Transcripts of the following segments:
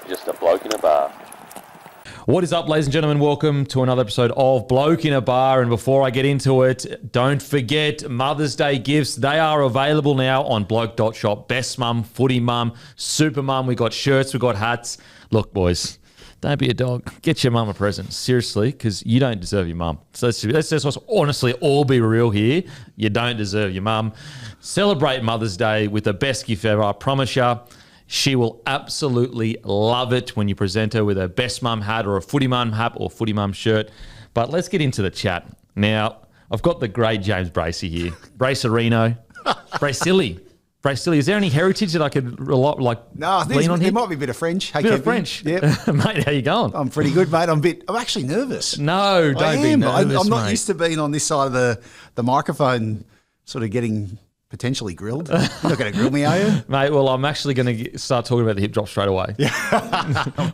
just a bloke in a bar. What is up, ladies and gentlemen? Welcome to another episode of Bloke in a Bar. And before I get into it, don't forget Mother's Day gifts. They are available now on bloke.shop. Best mum, footy mum, super mum. We got shirts, we got hats. Look, boys, don't be a dog. Get your mum a present. Seriously, because you don't deserve your mum. So let's just honestly all be real here. You don't deserve your mum. Celebrate Mother's Day with the best gift ever. I promise you. She will absolutely love it when you present her with a best mum hat or a footy mum hat or footy mum shirt. But let's get into the chat. Now, I've got the great James Bracey here. Bracerino. Bracey. Is there any heritage that I could lean on here? There might be a bit of French. Hey, Bit Kevin. of French. Yep. Mate, how you going? I'm pretty good, mate. I'm actually nervous. No, don't be nervous, I'm not mate. used to being on this side of the microphone, sort of getting potentially grilled. You're not going to grill me, are you? Mate, well, I'm actually going to start talking about the hip drop straight away.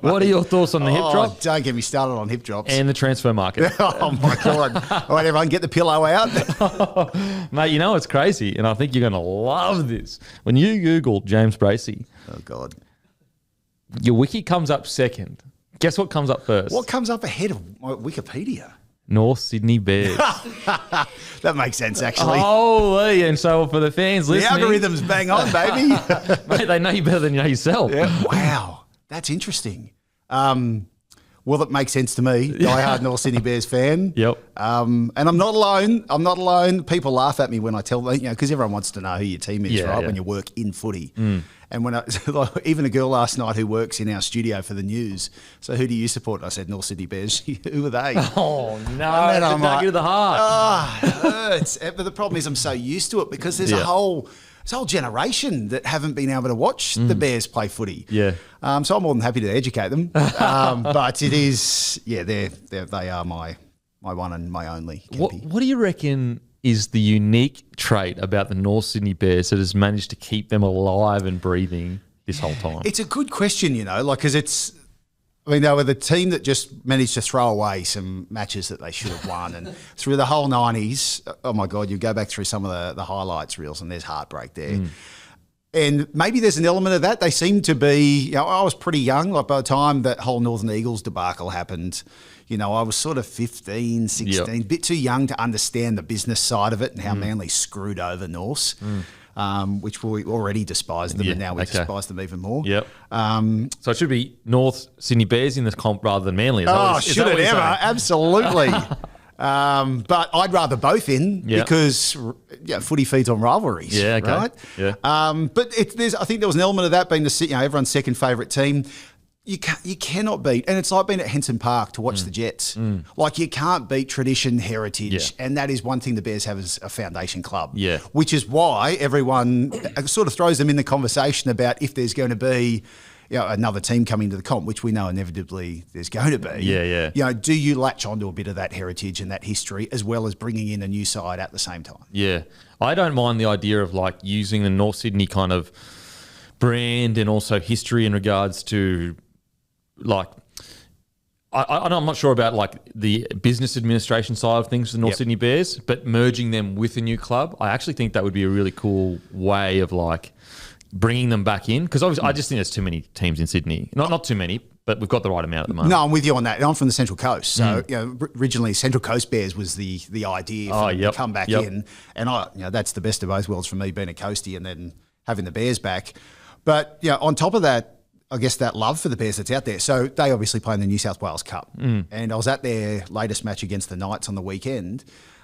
What are your thoughts on the hip drop Don't get me started on hip drops. and the transfer market? Oh, my God. All right, everyone, get the pillow out. Mate, you know what's crazy? And I think you're going to love this. When you Google James Bracey, Oh, God. your wiki comes up second. Guess what comes up first? What comes up ahead of Wikipedia? North Sydney Bears. That makes sense, actually. Holy, and so for the fans The listening, algorithm's bang on, baby. mate, they know you better than you know yourself. Yeah. Wow, that's interesting. Well, it makes sense to me. Diehard North Sydney Bears fan. Yep. And I'm not alone. People laugh at me when I tell them, because everyone wants to know who your team is, Yeah, right? yeah. When you work in footy. And when even a girl last night who works in our studio for the news. So who do you support? And I said North Sydney Bears. Who are they? Oh, no. And It's I'm a dagger to the heart. it hurts. But the problem is I'm so used to it because there's a whole generation that haven't been able to watch the Bears play footy. Yeah. So I'm more than happy to educate them. But it is, they are my one and my only. What do you reckon is the unique trait about the North Sydney Bears that has managed to keep them alive and breathing this whole time? It's a good question, because they were the team that just managed to throw away some matches that they should have won. And through the whole 90s, oh my God, you go back through some of the highlights reels and there's heartbreak there. And maybe there's an element of that. They seem to be, I was pretty young, by the time that whole Northern Eagles debacle happened. I was sort of 15, 16, a bit too young to understand the business side of it and how Manly screwed over Norths. Which we already despised them, and now we despise them even more. Yep. So it should be North Sydney Bears in this comp rather than Manly. Should it ever? Absolutely. But I'd rather both in because footy feeds on rivalries. Yeah, okay. Right? Yeah. But I think there was an element of that being everyone's second favourite team. You cannot beat, and it's like being at Henson Park to watch the Jets. Like you can't beat tradition, heritage, and that is one thing the Bears have as a foundation club. Yeah. Which is why everyone sort of throws them in the conversation about if there's going to be another team coming to the comp, which we know inevitably there's going to be. Yeah. Do you latch onto a bit of that heritage and that history as well as bringing in a new side at the same time? Yeah. I don't mind the idea of using the North Sydney kind of brand and also history in regards to I'm not sure about the business administration side of things for the North Sydney Bears, but merging them with a new club, I actually think that would be a really cool way of bringing them back in, because obviously I just think there's too many teams in Sydney. Not too many, but we've got the right amount at the moment. No, I'm with you on that. I'm from the Central Coast, so originally Central Coast Bears was the idea for them to come back in, and that's the best of both worlds for me, being a coastie and then having the Bears back. But on top of that, I guess that love for the Bears that's out there. So they obviously play in the New South Wales Cup. And I was at their latest match against the Knights on the weekend,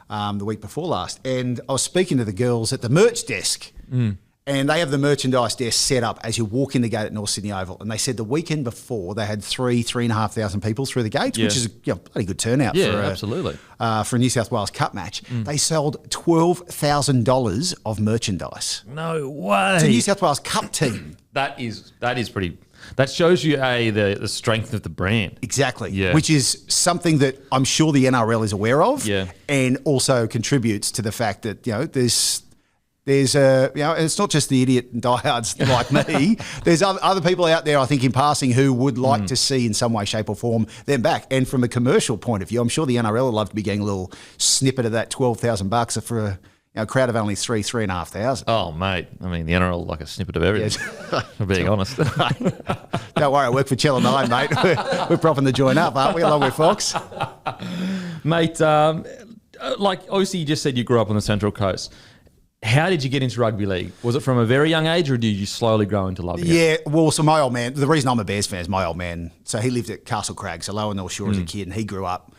the week before last. And I was speaking to the girls at the merch desk. And they have the merchandise desk set up as you walk in the gate at North Sydney Oval. And they said the weekend before they had 3,500 people through the gates, which is a bloody good turnout absolutely. For a New South Wales Cup match. They sold $12,000 of merchandise. No way. To New South Wales Cup team. That is pretty. That shows you the strength of the brand. Exactly. Yeah. Which is something that I'm sure the NRL is aware of. Yeah. And also contributes to the fact that there's and it's not just the idiot and diehards like me. There's other people out there, I think, in passing, who would like to see in some way, shape, or form them back. And from a commercial point of view, I'm sure the NRL would love to be getting a little snippet of that $12,000 for a crowd of only 3,500. Oh, mate. I mean, the NRL like a snippet of everything, for being honest. Don't worry, I work for Channel 9, mate. We're propping the joint up, aren't we, along with Fox? Mate, like obviously you just said you grew up on the Central Coast. How did you get into rugby league? Was it from a very young age or did you slowly grow into loving it? Yeah, well, so my old man, the reason I'm a Bears fan is my old man. So he lived at Castle Crag, so Lower North Shore as a kid, and he grew up.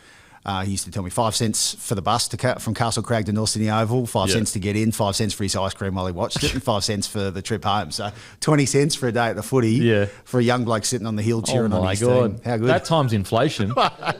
He used to tell me 5 cents for the bus from Castle Crag to North Sydney Oval, 5 cents to get in, 5 cents for his ice cream while he watched it, and 5 cents for the trip home. So 20 cents for a day at the footy for a young bloke sitting on the hill cheering on his team. How good. That time's inflation.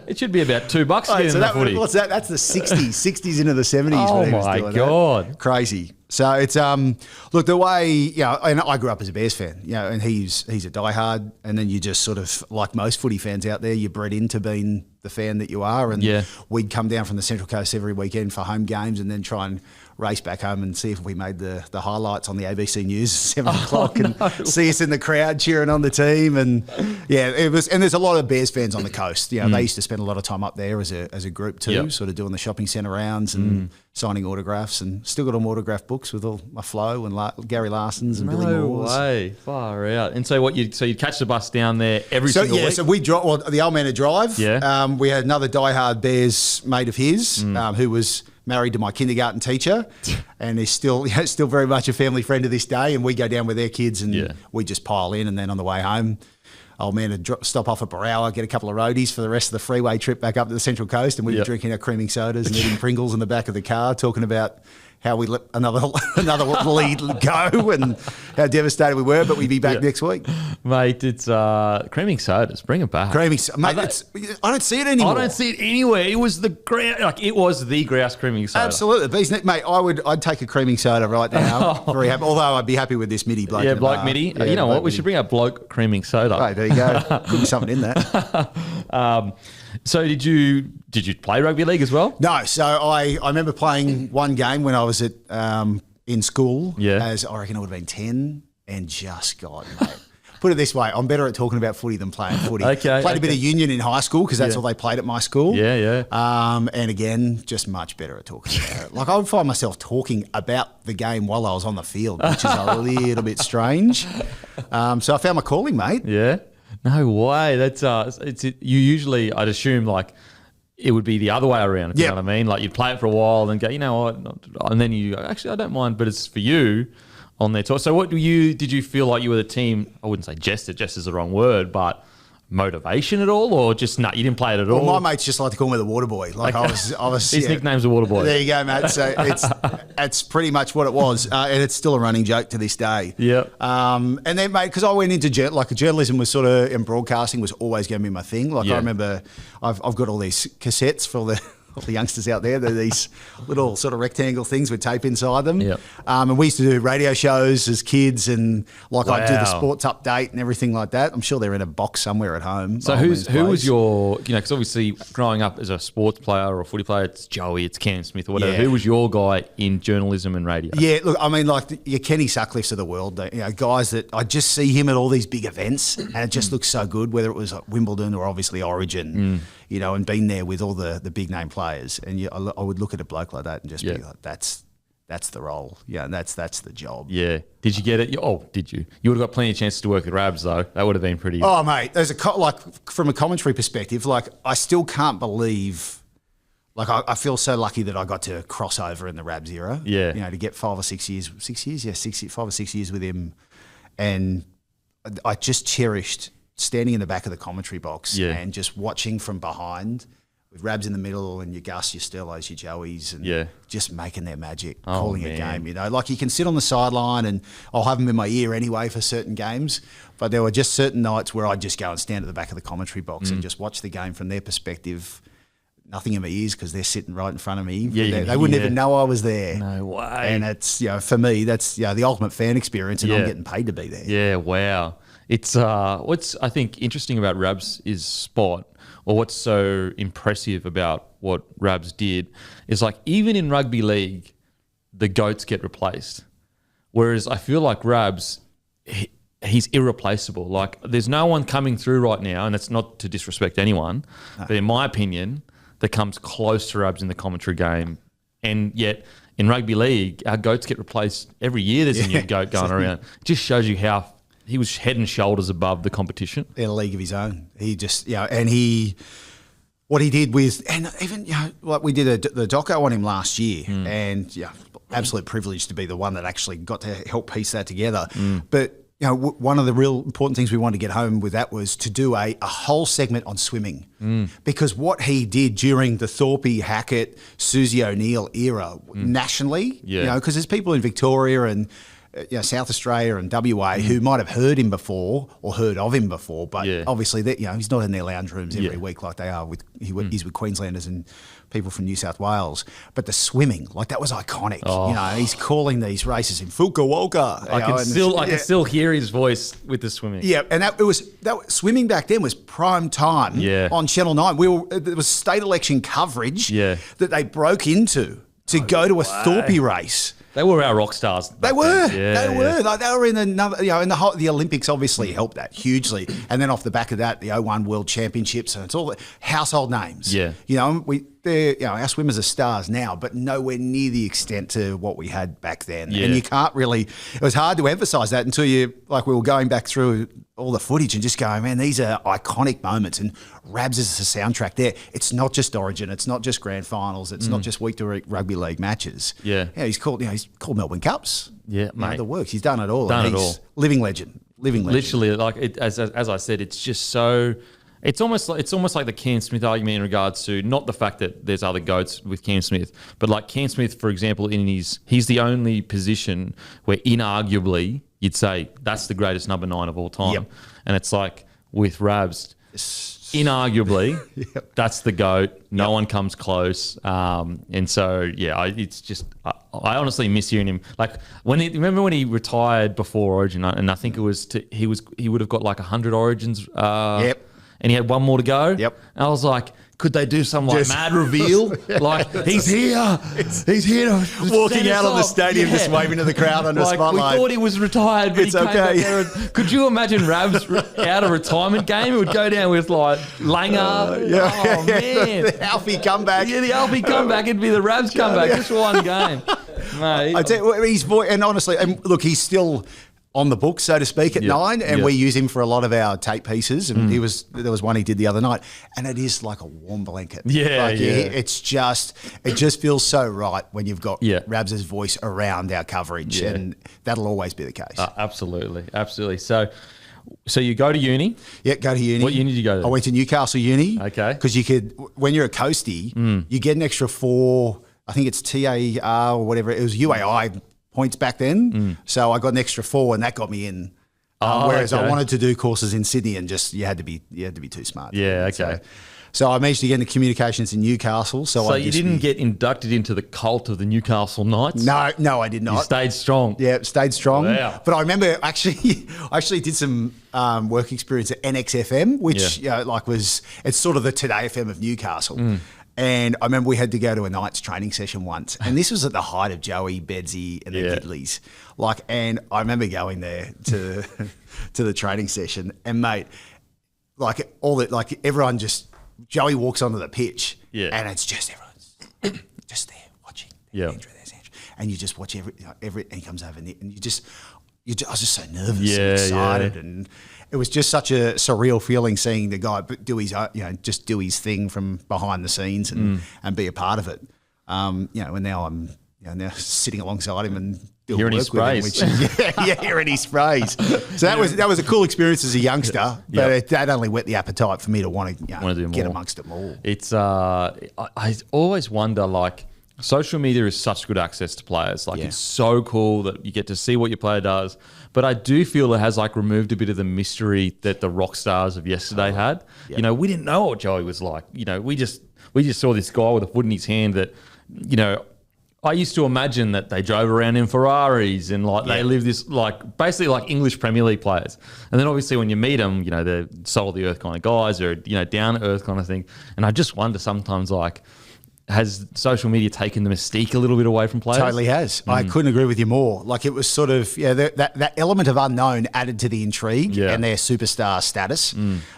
It should be about $2 to get in the footy. What's that? That's the 60s into the 70s. Oh, my God. Crazy. So it's look, the way, and I grew up as a Bears fan, and he's a diehard, and then you just sort of, like most footy fans out there, you're bred into being the fan that you are, and we'd come down from the Central Coast every weekend for home games and then try and race back home and see if we made the highlights on the ABC News at 7 o'clock and see us in the crowd cheering on the team. And it was, and there's a lot of Bears fans on the coast. They used to spend a lot of time up there as a group too, sort of doing the shopping centre rounds and signing autographs, and still got all my autograph books with all my Flo and Gary Larson's and Billy Moore's. No way, far out. And so you'd catch the bus down there every single week? So we drive. Well, the old man would drive. Yeah. We had another diehard Bears mate of his who was married to my kindergarten teacher, and is still very much a family friend to this day. And we go down with their kids, and we just pile in, and then on the way home, old man would stop off at Barawa, get a couple of roadies for the rest of the freeway trip back up to the Central Coast, and we'd be drinking our creaming sodas and eating Pringles in the back of the car, talking about how we let another lead go and how devastated we were, but we'd be back next week. Mate, it's creaming sodas. Bring it back. Mate, I don't see it anymore. I don't see it anywhere. It was the grouse creaming soda. Absolutely. Mate, I'd take a creaming soda right now. Very happy. Although I'd be happy with this midi bloke. Yeah, bloke midi. You know what? We should bring out bloke creaming soda. Right, there you go. Could be something in that. So did you play rugby league as well? No. So I remember playing one game when I was at in school. Yeah. As I reckon I would have been 10, and just God, mate. Put it this way, I'm better at talking about footy than playing footy. Played a bit of union in high school because that's all they played at my school. Yeah. And again, just much better at talking about it. Like I would find myself talking about the game while I was on the field, which is a little bit strange. So I found my calling, mate. Yeah. No way. That's you usually, I'd assume, like it would be the other way around. If you know what I mean? Like you'd play it for a while and go, you know what? And then you go, actually, I don't mind, but it's for you on their tour. So did you feel like you were the team? I wouldn't say jest is the wrong word, but motivation at all, or just you didn't play it at all? Well, my mates just like to call me the water boy. Like I was. His nickname's the water boy. There you go, mate. So it's pretty much what it was, and it's still a running joke to this day. Yeah. And then, mate, because I went into journalism was sort of, and broadcasting was always going to be my thing. Like I remember, I've got all these cassettes for all the youngsters out there. They're these little sort of rectangle things with tape inside them. Yep. And we used to do radio shows as kids, and I'd do the sports update and everything like that. I'm sure they're in a box somewhere at home. So who was your, because obviously growing up as a sports player or a footy player, it's Joey, it's Cam Smith or whatever. Who was your guy in journalism and radio? Yeah, look, I mean, like your Kenny Sutcliffes of the world, guys that I just see him at all these big events, and it just looks so good, whether it was like Wimbledon or obviously Origin, and been there with all the big name players. And I would look at a bloke like that and just be like, that's the role. Yeah, and that's the job. Yeah. Did you get it? Oh, did you? You would have got plenty of chances to work at Rabs, though. That would have been pretty... Oh, mate, there's from a commentary perspective, like, I still can't believe... Like, I feel so lucky that I got to cross over in the Rabs era. Yeah. To get 5 or 6 years. 6 years? Yeah, 5 or 6 years with him. And I just cherished standing in the back of the commentary box and just watching from behind with Rabs in the middle and your Gus, your Stellos, your Joeys, and just making their magic, calling a game. Like you can sit on the sideline and I'll have them in my ear anyway for certain games, but there were just certain nights where I'd just go and stand at the back of the commentary box and just watch the game from their perspective. Nothing in my ears because they're sitting right in front of me. They wouldn't even know I was there. No way. And it's, for me, that's the ultimate fan experience, and I'm getting paid to be there. Yeah, wow. It's what's I think interesting about Rabs is sport, or what's so impressive about what Rabs did is like even in rugby league, the GOATs get replaced. Whereas I feel like Rabs, he's irreplaceable. Like there's no one coming through right now, and it's not to disrespect anyone, but in my opinion, that comes close to Rabs in the commentary game. And yet in rugby league, our goats get replaced every year. There's a new goat going around. It just shows you how he was head and shoulders above the competition. In a league of his own. He just, what he did with, and even, like we did the doco on him last year, and absolute privilege to be the one that actually got to help piece that together. But one of the real important things we wanted to get home with that was to do a whole segment on swimming, because what he did during the Thorpe, Hackett, Susie O'Neill era nationally, because there's people in Victoria and South Australia and WA who might have heard him before or heard of him before, but obviously that he's not in their lounge rooms every week like they are with he's with Queenslanders and people from New South Wales. But the swimming, like that was iconic. He's calling these races in Fukuoka. I can still hear his voice with the swimming. Yeah, and that swimming back then was prime time on Channel 9. There was state election coverage that they broke into to go to a Thorpe race. They were our rock stars. They were. They were. Like they were in another. The Olympics obviously helped that hugely, and then off the back of that, the 01 World Championships, and it's all household names. Yeah. Our swimmers are stars now, but nowhere near the extent to what we had back then. Yeah. And you can't really. It was hard to emphasise that until we were going back through all the footage and just going, man, these are iconic moments. And Rabs is a soundtrack there. It's not just Origin. It's not just grand finals. It's not just week-to-week rugby league matches. Yeah. He's called Melbourne Cups. Yeah, mate. The works. He's done it all. Done it all. Living legend. Literally, as I said, it's just so. It's almost like the Cam Smith argument in regards to not the fact that there's other goats with Cam Smith, but like Cam Smith, for example, he's the only position where inarguably you'd say that's the greatest number 9 of all time. Yep. And it's like with Rabs, inarguably, that's the GOAT. No one comes close. And so, it's just, I honestly miss hearing him. Like, remember when he retired before Origin, and I think it was, he would have got like 100 Origins. And he had one more to go. Yep. And I was like, could they do some mad reveal? Like, he's here. He's here. Walking out on the stadium, just waving to the crowd under a spotlight. We thought he was retired, but he came back there. Could you imagine Rabs out of retirement game? It would go down with like Langer. Man. The Alfie comeback. Yeah, the Alfie comeback. It'd be the Rabs comeback. Just one game. Mate. I tell you, his voice, and honestly, look, he's still on the book, so to speak, at 9, and we use him for a lot of our tape pieces. And there was one he did the other night, and it is like a warm blanket. It just feels so right when you've got Rabs' voice around our coverage, and that'll always be the case. Absolutely. So you go to uni? Yeah, go to uni. What uni did you go to? I went to Newcastle Uni. Okay. Because you could, when you're a coastie, you get an extra 4. I think it's TAR or whatever. It was UAI points back then, so I got an extra 4, and that got me in. Whereas I wanted to do courses in Sydney, and just you had to be too smart. Yeah, okay. So I managed to get into communications in Newcastle. So you didn't get inducted into the cult of the Newcastle Knights? No, I did not. You stayed strong. Yeah, stayed strong. Wow. But I remember I did some work experience at NXFM, which it's sort of the Today FM of Newcastle. And I remember we had to go to a Knights training session once. And this was at the height of Joey, Bedsy, and the Gidleys. And I remember going there to the training session. And, mate, everyone just, Joey walks onto the pitch. Yeah. And it's just everyone's just there watching. Yeah. There's Andrew. And you just watch every and he comes over, and I was just so nervous and excited. Yeah. And it was just such a surreal feeling seeing the guy do his, just do his thing from behind the scenes and be a part of it. And now I'm, now sitting alongside him and doing hearing work his sprays. with him, which hearing his sprays. So that was a cool experience as a youngster, but that only whet the appetite for me to want to get amongst it more. It's I always wonder, like, social media is such good access to players. Like, it's so cool that you get to see what your player does. But I do feel it has removed a bit of the mystery that the rock stars of yesterday had. Yep. We didn't know what Joey was like. We just saw this guy with a foot in his hand that, I used to imagine that they drove around in Ferraris and they live this basically like English Premier League players. And then obviously when you meet them, they're soul of the earth kind of guys or, down to earth kind of thing. And I just wonder sometimes has social media taken the mystique a little bit away from players? Totally has. I couldn't agree with you more. It was sort of, that element of unknown added to the intrigue and their superstar status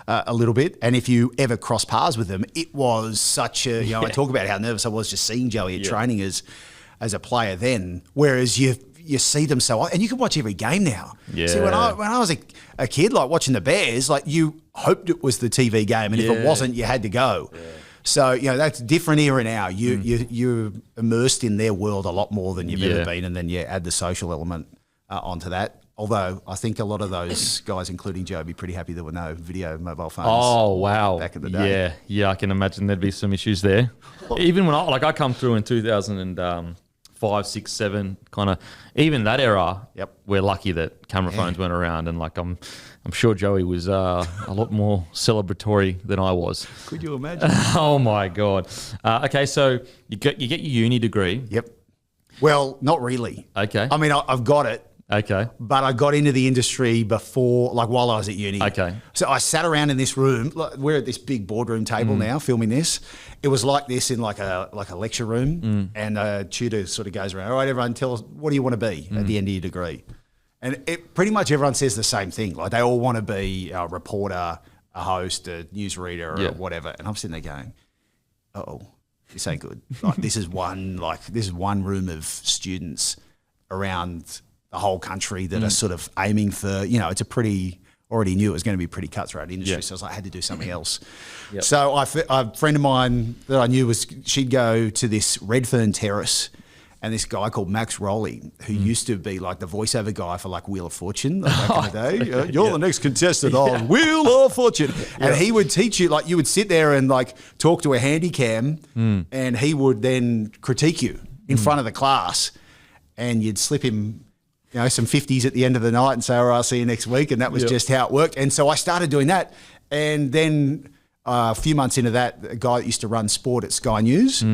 a little bit. And if you ever cross paths with them, it was such a, I talk about how nervous I was just seeing Joey at training as as a player then, whereas you see them so, and you can watch every game now. Yeah. See, when I was a kid, like watching the Bears, like you hoped it was the TV game, and if it wasn't, you had to go. Yeah. So that's a different era now. You're immersed in their world a lot more than you've ever been, and then you add the social element onto that. Although I think a lot of those guys, including Joe, would be pretty happy there were no video mobile phones. Oh, wow. Back in the day. Yeah, I can imagine there'd be some issues there. Even when I come through in 2005, 6, 7, kind of, even that era, we're lucky that camera phones weren't around, and like I'm sure Joey was a lot more celebratory than I was. Could you imagine? Oh my God. Okay, so you get your uni degree. Yep. Well, not really. Okay. I mean, I've got it. Okay. But I got into the industry before, like while I was at uni. Okay. So I sat around in this room. We're at this big boardroom table now, filming this. It was like this in like a lecture room, and a tutor sort of goes around. All right, everyone, tell us, what do you want to be at the end of your degree? And pretty much everyone says the same thing. Like they all want to be a reporter, a host, a newsreader, or whatever. And I'm sitting there going, "Uh-oh, this ain't good." Like this is one room of students around the whole country that are sort of aiming for, it's already knew it was going to be a pretty cutthroat industry. So I was like, I had to do something else. So a friend of mine that I knew she'd go to this Redfern Terrace, and this guy called Max Rowley, who used to be like the voiceover guy for like Wheel of Fortune back in the day. You're the next contestant on Wheel of Fortune. And he would teach you, like you would sit there and like talk to a handy cam, and he would then critique you in front of the class, and you'd slip him some 50s at the end of the night and say, all right, I'll see you next week. And that was just how it worked. And so I started doing that. And then a few months into that, a guy that used to run sport at Sky News,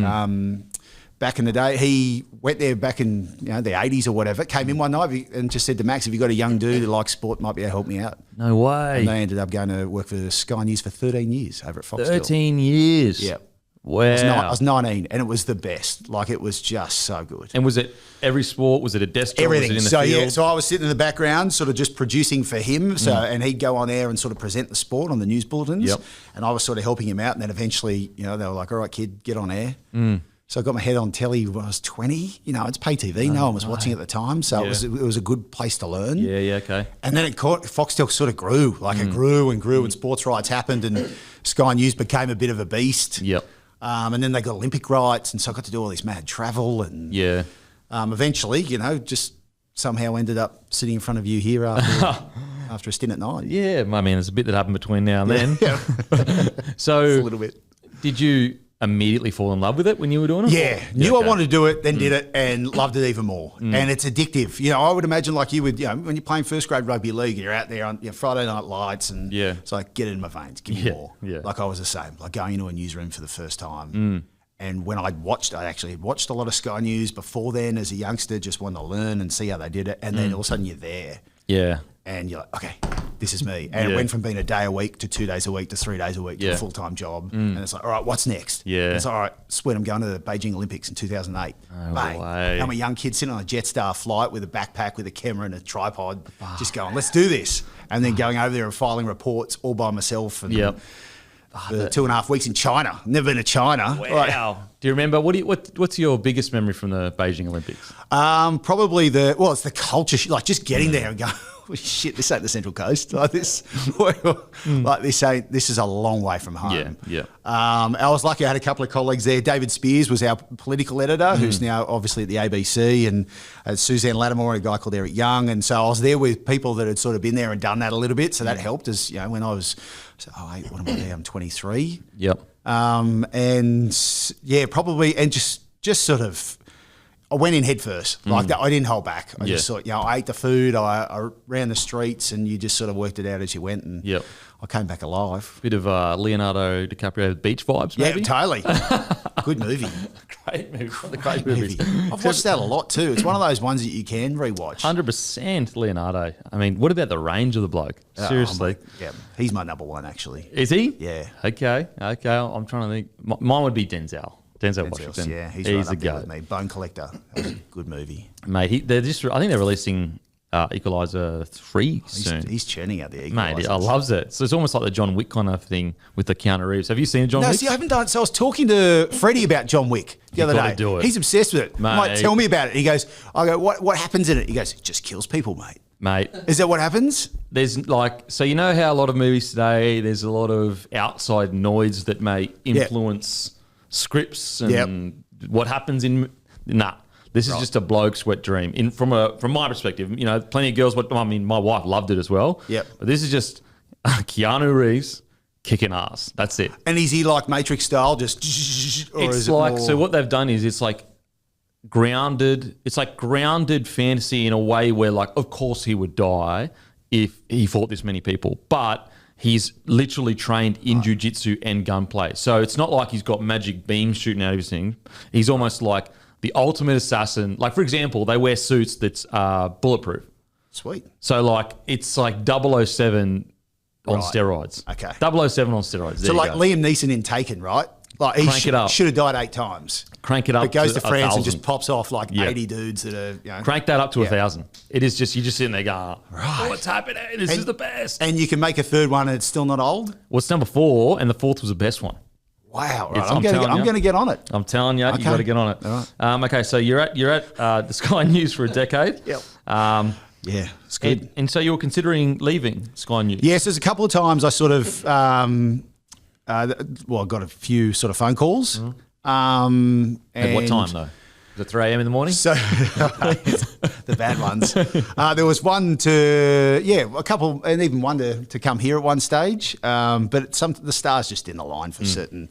back in the day, he went there back in the 80s or whatever, came in one night and just said to Max, if you've got a young dude who likes sport, might be able to help me out. No way. And they ended up going to work for Sky News for 13 years over at Foxtel. 13 years? Yeah. Wow. I was 19, and it was the best. Like, it was just so good. And was it every sport? Was it a desk job? Everything. Was it in the field? So I was sitting in the background, sort of just producing for him. So and he'd go on air and sort of present the sport on the news bulletins. And I was sort of helping him out. And then eventually, they were like, all right, kid, get on air. So I got my head on telly when I was 20. It's pay TV. No one was watching at the time. So it was a good place to learn. Yeah, okay. And then Foxtel sort of grew. Like it grew and grew, and sports rights happened, and Sky News became a bit of a beast. And then they got Olympic rights, and so I got to do all this mad travel, and eventually, just somehow ended up sitting in front of you here after a stint at 9. Yeah, I mean, there's a bit that happened between now and then. So, a little bit. Did you immediately fall in love with it when you were doing it? Yeah, knew I wanted to do it, then did it, and loved it even more. And it's addictive. I would imagine like you would, when you're playing first grade rugby league, you're out there on Friday night lights, and it's like, get it in my veins, give me more. Like I was the same, like going into a newsroom for the first time. And when I actually watched a lot of Sky News before then as a youngster, just wanted to learn and see how they did it. And then all of a sudden you're there. Yeah. And you're like, okay, this is me. And it went from being a day a week to 2 days a week to 3 days a week to a full-time job. And it's like, all right, what's next? And it's like, all right, sweet, I'm going to the Beijing Olympics in 2008. Bang. I'm a young kid sitting on a Jetstar flight with a backpack with a camera and a tripod, just going, let's do this. And then going over there and filing reports all by myself. And the 2.5 weeks in China. Never been to China. Wow. Do you remember, what's your biggest memory from the Beijing Olympics? Probably it's the culture, like just getting there and going, oh, shit, this ain't the Central Coast. Like this, this is a long way from home. I was lucky I had a couple of colleagues there. David Spears was our political editor, who's now obviously at the ABC, and Suzanne Lattimore, a guy called Eric Young. And so I was there with people that had sort of been there and done that a little bit. So that helped as, when I was, what am I there? I'm 23. Probably, and just sort of, I went in head first. Like that, I didn't hold back. I just thought, I ate the food, I ran the streets, and you just sort of worked it out as you went. And I came back alive. Bit of Leonardo DiCaprio beach vibes, maybe? Yeah, totally. Good movie. Great movie. I've watched that a lot too. It's one of those ones that you can rewatch. 100% Leonardo. I mean, what about the range of the bloke? Seriously. He's my number one, actually. Is he? Yeah. Okay. I'm trying to think. Mine would be Denzel. Denzel Washington. Yeah, he's right up there with me. Bone Collector. That was a good movie. Mate, I think they're releasing Equalizer 3 soon. He's churning out the Equalizers. Mate, I loves it. So it's almost like the John Wick kind of thing with the Keanu Reeves. Have you seen John Wick? No, see, I haven't done it. So I was talking to Freddie about John Wick the other day. Do it. He's obsessed with it. Mate. He might tell me about it. He goes, I go, what happens in it? He goes, it just kills people, mate. Mate. Is that what happens? There's so you know how a lot of movies today, there's a lot of outside noise that may influence scripts and what happens in... Nah, this is just a bloke's wet dream. From my perspective, you know, plenty of girls, my wife loved it as well. Yep. But this is just Keanu Reeves kicking ass. That's it. And is he like Matrix style, just... Or it's is like, it more... so what they've done is it's like grounded fantasy in a way where, like, of course he would die if he fought this many people, but he's literally trained in jiu-jitsu and gunplay. So it's not like he's got magic beams shooting out of his thing. He's almost like the ultimate assassin. Like, for example, they wear suits that's bulletproof. Sweet. So, like, it's like 007 on steroids. Okay. 007 on steroids. So like Liam Neeson in Taken, right? Like he should have died 8 times. Crank it up. But goes to France 1,000. and just pops off like 80 dudes that are, you know. Crank that up to 1,000. It is just, you're just sitting there going, right, what's happening? This is the best. And you can make a third one and it's still not old? Well, it's number 4 and the 4th was the best one. Wow. Right. I'm going to get on it. I'm telling you, you got to get on it. Right. Okay, so you're at the Sky News for a decade. Yep. Yeah, it's good. And so you were considering leaving Sky News? Yes, there's a couple of times I sort of, I got a few sort of phone calls. At what time though? Was it 3 a.m. in the morning? So the bad ones. There was one a couple, and even one to come here at one stage. But the stars just didn't align for certain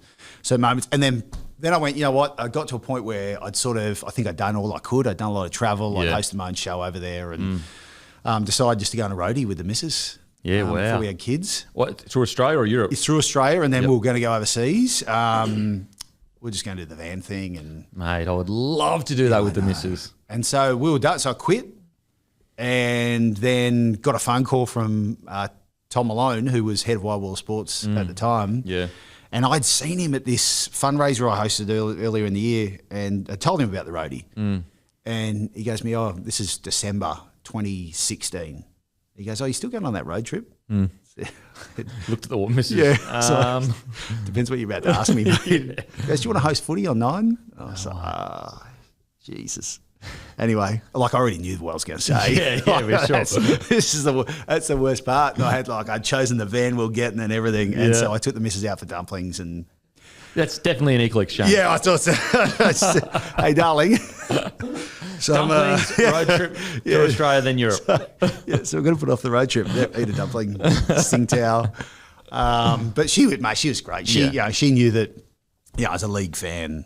moments. And then I went, you know what? I got to a point where I think I'd done all I could. I'd done a lot of travel. I hosted my own show over there, and decided just to go on a roadie with the missus. Yeah, wow. Before we had kids. What, through Australia or Europe? It's through Australia, and then we were going to go overseas. We're just going to do the van thing. And mate, I would love to do that with the missus. And so we were done. So I quit, and then got a phone call from Tom Malone, who was head of Wide World Sports at the time. Yeah. And I'd seen him at this fundraiser I hosted earlier in the year, and I told him about the roadie. And he goes to me, this is December 2016. He goes, you still going on that road trip? Looked at the missus. Yeah. Depends what you're about to ask me. He goes, do you want to host footy on 9? I was like, Jesus. Anyway, like I already knew what I was going to say. Yeah, sure. That's the worst part. I'd chosen the van we'll get and everything. And so I took the missus out for dumplings and... That's definitely an equal exchange. Yeah, I thought so. Hey, darling. So dumplings, road trip to Australia, then Europe. So we're going to put off the road trip. Yep, eat a dumpling, sing towel. But she was great. She knew that, as a league fan,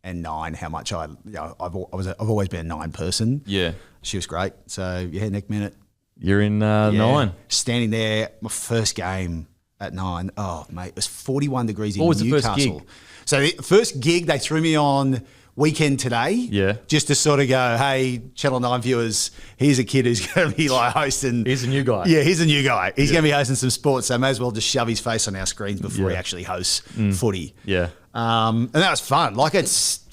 and 9, how much I've always been a 9 person. Yeah, she was great. So next minute, you're in 9. Standing there, my first game at 9. Oh mate, it was 41 degrees in Newcastle. What was the first gig? So the first gig they threw me on Weekend Today. Yeah. Just to sort of go, hey, Channel 9 viewers, here's a kid who's going to be like hosting. He's a new guy. Yeah, he's a new guy. He's going to be hosting some sports, so may as well just shove his face on our screens before he actually hosts footy. Yeah. And that was fun. Like it's,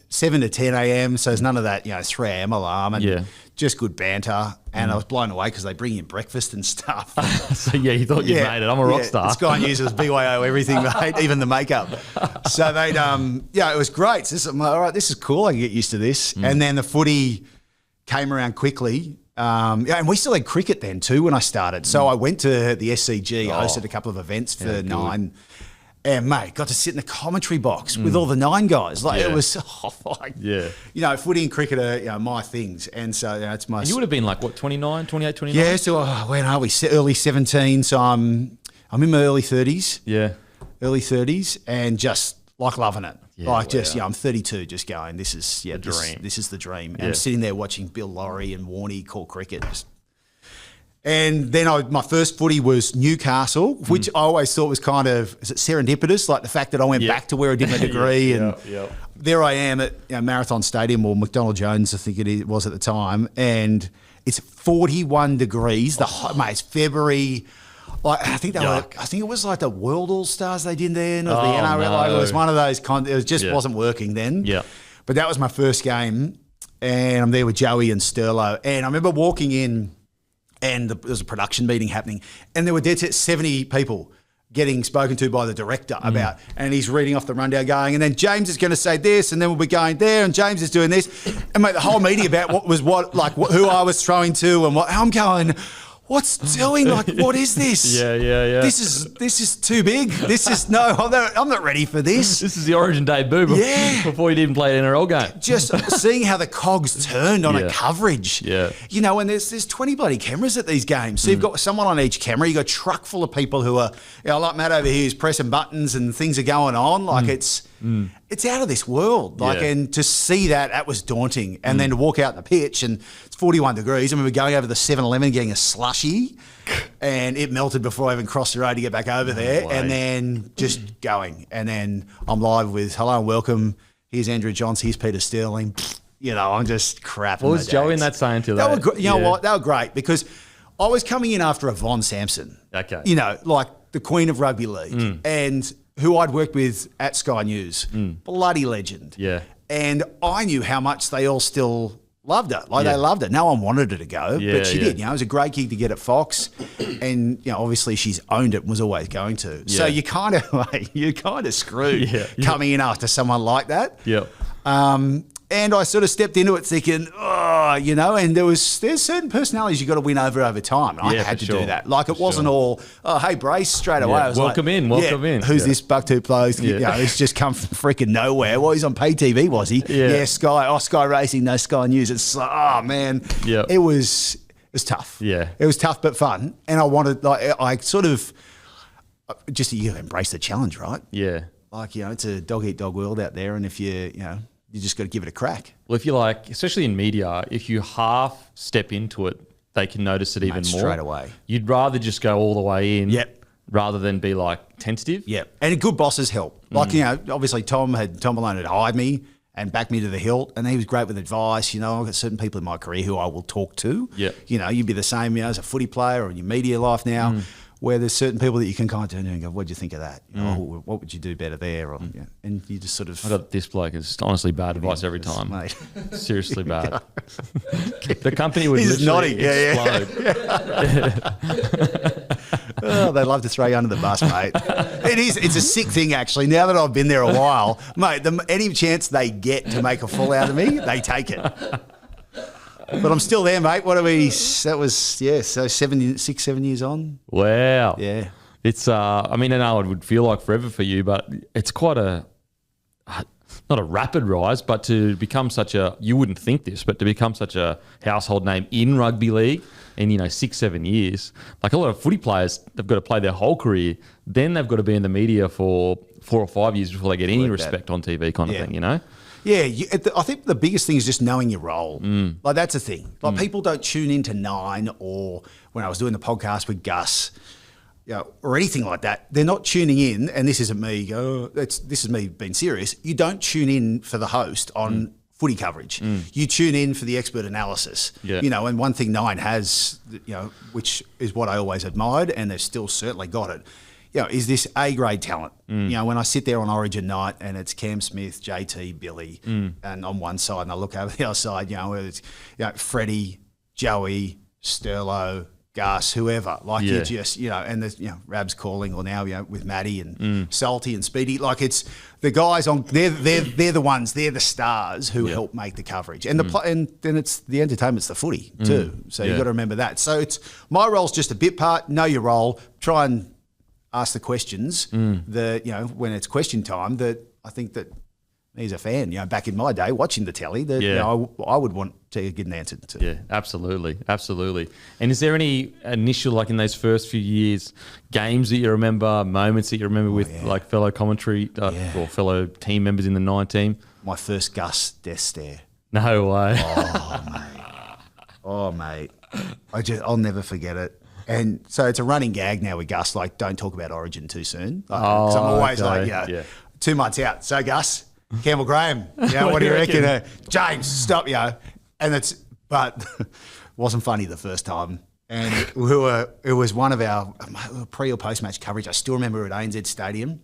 7 to 10 a.m, so there's none of that, 3 a.m. alarm and just good banter. And I was blown away because they bring you breakfast and stuff. So you thought you made it. I'm a rock star. Sky News was BYO everything, mate, even the makeup. So they'd, it was great. So I'm like, all right, this is cool. I can get used to this. And then the footy came around quickly. And we still had cricket then too when I started. So I went to the SCG, hosted a couple of events for 9. And mate, got to sit in the commentary box with all the 9 guys. Like it was, footy and cricket are my things, and so it's my. And you would have been like what, 29, 28, 29? Yeah, so when are we? Early 17. So I'm in my early 30s. Yeah, early 30s, and just like loving it. I'm 32, just going. This is the dream. This is the dream. And I'm sitting there watching Bill Lawry and Warney call cricket. And then my first footy was Newcastle, which I always thought was kind of, is it serendipitous? Like the fact that I went back to where I did my degree and there I am at Marathon Stadium or McDonald Jones, I think it was at the time. And it's 41 degrees. Mate, it's February. Like I think it was like the World All Stars they did then, or the NRL. No. It was one of those it just wasn't working then. Yeah. But that was my first game. and I'm there with Joey and Sterlo. And I remember walking in, and there was a production meeting happening, and there were dead set 70 people getting spoken to by the director about, and he's reading off the rundown going, and then James is going to say this, and then we'll be going there, and James is doing this, and mate, the whole meeting about who I was throwing to, and what I'm going, what's doing? Like, what is this? Yeah. This is too big. This is I'm not ready for this. This is the Origin debut before you'd even played an NRL game. Just seeing how the cogs turned on a coverage. Yeah. You know, and there's 20 bloody cameras at these games. So you've got someone on each camera. You've got a truck full of people who are, like Matt over here, who's pressing buttons and things are going on. Like it's out of this world. Like, and to see that was daunting. And then to walk out the pitch and it's 41 degrees. I remember going over the 7-Eleven getting a slushie and it melted before I even crossed the road to get back over there. And then just going. And then I'm live with hello and welcome. Here's Andrew Johns. Here's Peter Sterling. You know, I'm just crapping. What was Joey in that saying to that? You know what? They were great because I was coming in after a Von Sampson. Okay. You know, like the Queen of Rugby League. And who I'd worked with at Sky News. Bloody legend. Yeah. And I knew how much they all still loved her. Like they loved her. No one wanted her to go, but she did. You know, it was a great gig to get at Fox. And, you know, obviously she's owned it and was always going to. Yeah. So you're kind of screwed coming in after someone like that. Yeah. And I sort of stepped into it thinking, you know, and there's certain personalities you got to win over time. And I had to do that. Like it wasn't all, hey, Brace, straight away. I was welcome in. Who's this buck-tooth bloke? You know, he's just come from freaking nowhere. Well, he's on pay TV, was he? Yeah, Sky. Oh, Sky Racing, no Sky News. It's like, oh, man. Yeah. It was tough. Yeah. It was tough but fun. And I wanted, I sort of, just you embrace the challenge, right? Yeah. Like, you know, it's a dog-eat-dog world out there. And if you just got to give it a crack. Well, if you like, especially in media, if you half step into it, they can notice it even more. Straight away. You'd rather just go all the way in. Yep. Rather than be like tentative. Yep. And good bosses help. Like, you know, obviously Tom Malone had hired me and backed me to the hilt, and he was great with advice. You know, I've got certain people in my career who I will talk to. Yep. You know, you'd be the same, you know, as a footy player or in your media life now. Where there's certain people that you can kind of turn to and go, what'd you think of that? You know, what would you do better there? Or, and you just sort of... I got this bloke. It's honestly bad advice every time. Mate. Seriously bad. The company would He's literally nodding. Oh, they love to throw you under the bus, mate. It's a sick thing, actually. Now that I've been there a while, mate, any chance they get to make a fool out of me, they take it. But I'm still there, mate. That was, so 6, 7 years on. Wow. Yeah. It's, I mean, I know it would feel like forever for you, but it's quite not a rapid rise, but to become you wouldn't think this, but to become such a household name in rugby league in, 6, 7 years. Like a lot of footy players, they've got to play their whole career. Then they've got to be in the media for 4 or 5 years before they get any respect on TV kind of thing, you know? Yeah, I think the biggest thing is just knowing your role. Like that's a thing. Like people don't tune into 9 or when I was doing the podcast with Gus, or anything like that. They're not tuning in, and this isn't me. This is me being serious. You don't tune in for the host on footy coverage. You tune in for the expert analysis. Yeah. And one thing 9 has, which is what I always admired, and they've still certainly got it. Is this A-grade talent? When I sit there on Origin night and it's Cam Smith, JT, Billy, and on one side, and I look over the other side, where it's Freddie, Joey, Sterlo, Gus, whoever. Like you just, and there's Rab's calling, or now with Matty and Salty and Speedy. Like it's the guys on. They're the ones. They're the stars who help make the coverage, and and then it's the entertainment's the footy too. So you've got to remember that. So it's my role's just a bit part. Know your role. Try and ask the questions that, when it's question time, that I think that me as a fan, back in my day watching the telly, that I would want to get an answer to. Yeah, absolutely. Absolutely. And is there any initial, like in those first few years, games that you remember, moments that you remember with like fellow commentary or fellow team members in the 9 team? My first Gus death stare. No way. Oh, mate. I'll never forget it. And so it's a running gag now with Gus, like, don't talk about Origin too soon. Because I'm always 2 months out. So, Gus, Campbell Graham, what do you reckon? James, stop, but it wasn't funny the first time. And it was one of our pre or post-match coverage. I still remember at ANZ Stadium.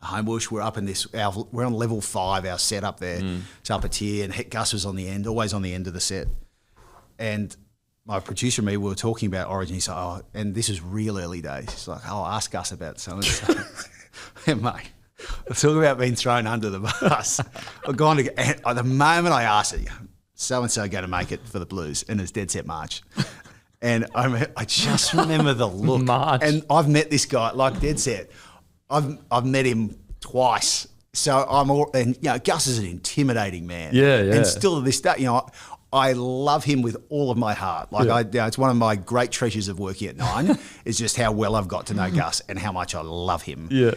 Homebush, we're up in this, we're on level 5, our set up there. It's up a tier, and Gus was on the end, always on the end of the set. And my producer and me, we were talking about Origin. He's like, oh, and this is real early days. He's like, oh, ask us about so-and-so. And mate, talk about being thrown under the bus. I've gone to, and the moment I asked it, so-and-so going to make it for the Blues, and it's dead set March. And I just remember the look. March. And I've met this guy, like dead set. I've met him twice. So and you know, Gus is an intimidating man. Yeah. And still to this day, you know, I love him with all of my heart. Like it's one of my great treasures of working at Nine is just how well I've got to know Gus and how much I love him. Yeah.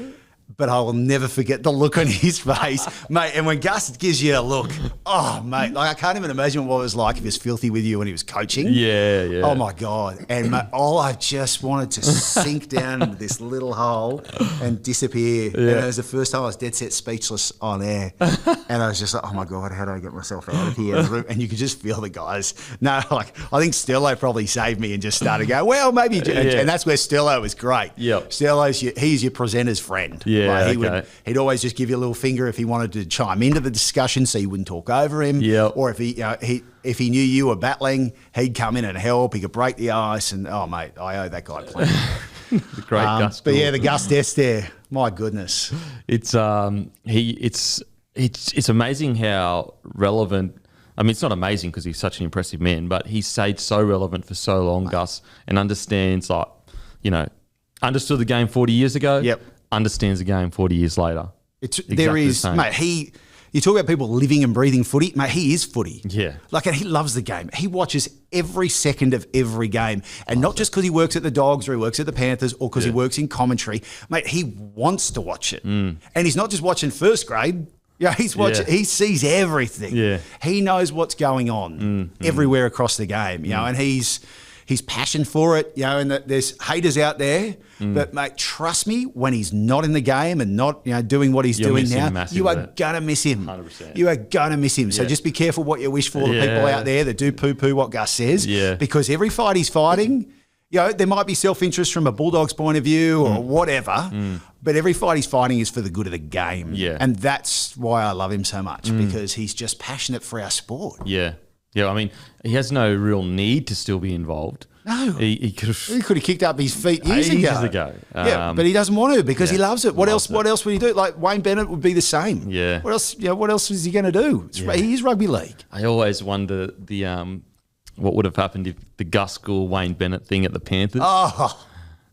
But I will never forget the look on his face, mate. And when Gus gives you a look, oh, mate, like I can't even imagine what it was like if he was filthy with you when he was coaching. Yeah. Oh, my God. And, mate, I just wanted to sink down into this little hole and disappear. Yeah. And it was the first time I was dead set speechless on air. And I was just like, oh, my God, how do I get myself out of here? And you could just feel the guys. No, like, I think Stello probably saved me and just started going, well, maybe. And that's where Stello was great. Yep. He's your presenter's friend. Yeah. Like he'd always just give you a little finger if he wanted to chime into the discussion, so you wouldn't talk over him. Yeah. Or if if he knew you were battling, he'd come in and help. He could break the ice, and oh mate, I owe that guy plenty. The great Gus. But yeah, the Gus Des there, my goodness. It's it's amazing how relevant. I mean, it's not amazing because he's such an impressive man, but he stayed so relevant for so long, Gus, and understands understood the game 40 years ago. Yep. Understands the game 40 years later. Mate, you talk about people living and breathing footy, mate, he is footy. Yeah. Like, and he loves the game. He watches every second of every game. And not just because he works at the Dogs or he works at the Panthers or because he works in commentary. Mate, he wants to watch it. And he's not just watching first grade. Yeah, he's watching. He sees everything. Yeah. He knows what's going on everywhere across the game, you know, and he's passion for it, you know, and there's haters out there. But, mate, trust me, when he's not in the game and not, doing what he's doing now, you are going to miss him. 100%. You are going to miss him. So just be careful what you wish for the people out there that do poo-poo what Gus says. Yeah. Because every fight he's fighting, there might be self-interest from a Bulldogs point of view or whatever, but every fight he's fighting is for the good of the game. Yeah. And that's why I love him so much, because he's just passionate for our sport. Yeah. Yeah, I mean, he has no real need to still be involved. No, he could have kicked up his feet years ago. But he doesn't want to because he loves it. What else would he do? Like Wayne Bennett would be the same. Yeah. What else is he going to do? He is rugby league. I always wonder what would have happened if the Gus School Wayne Bennett thing at the Panthers. Oh,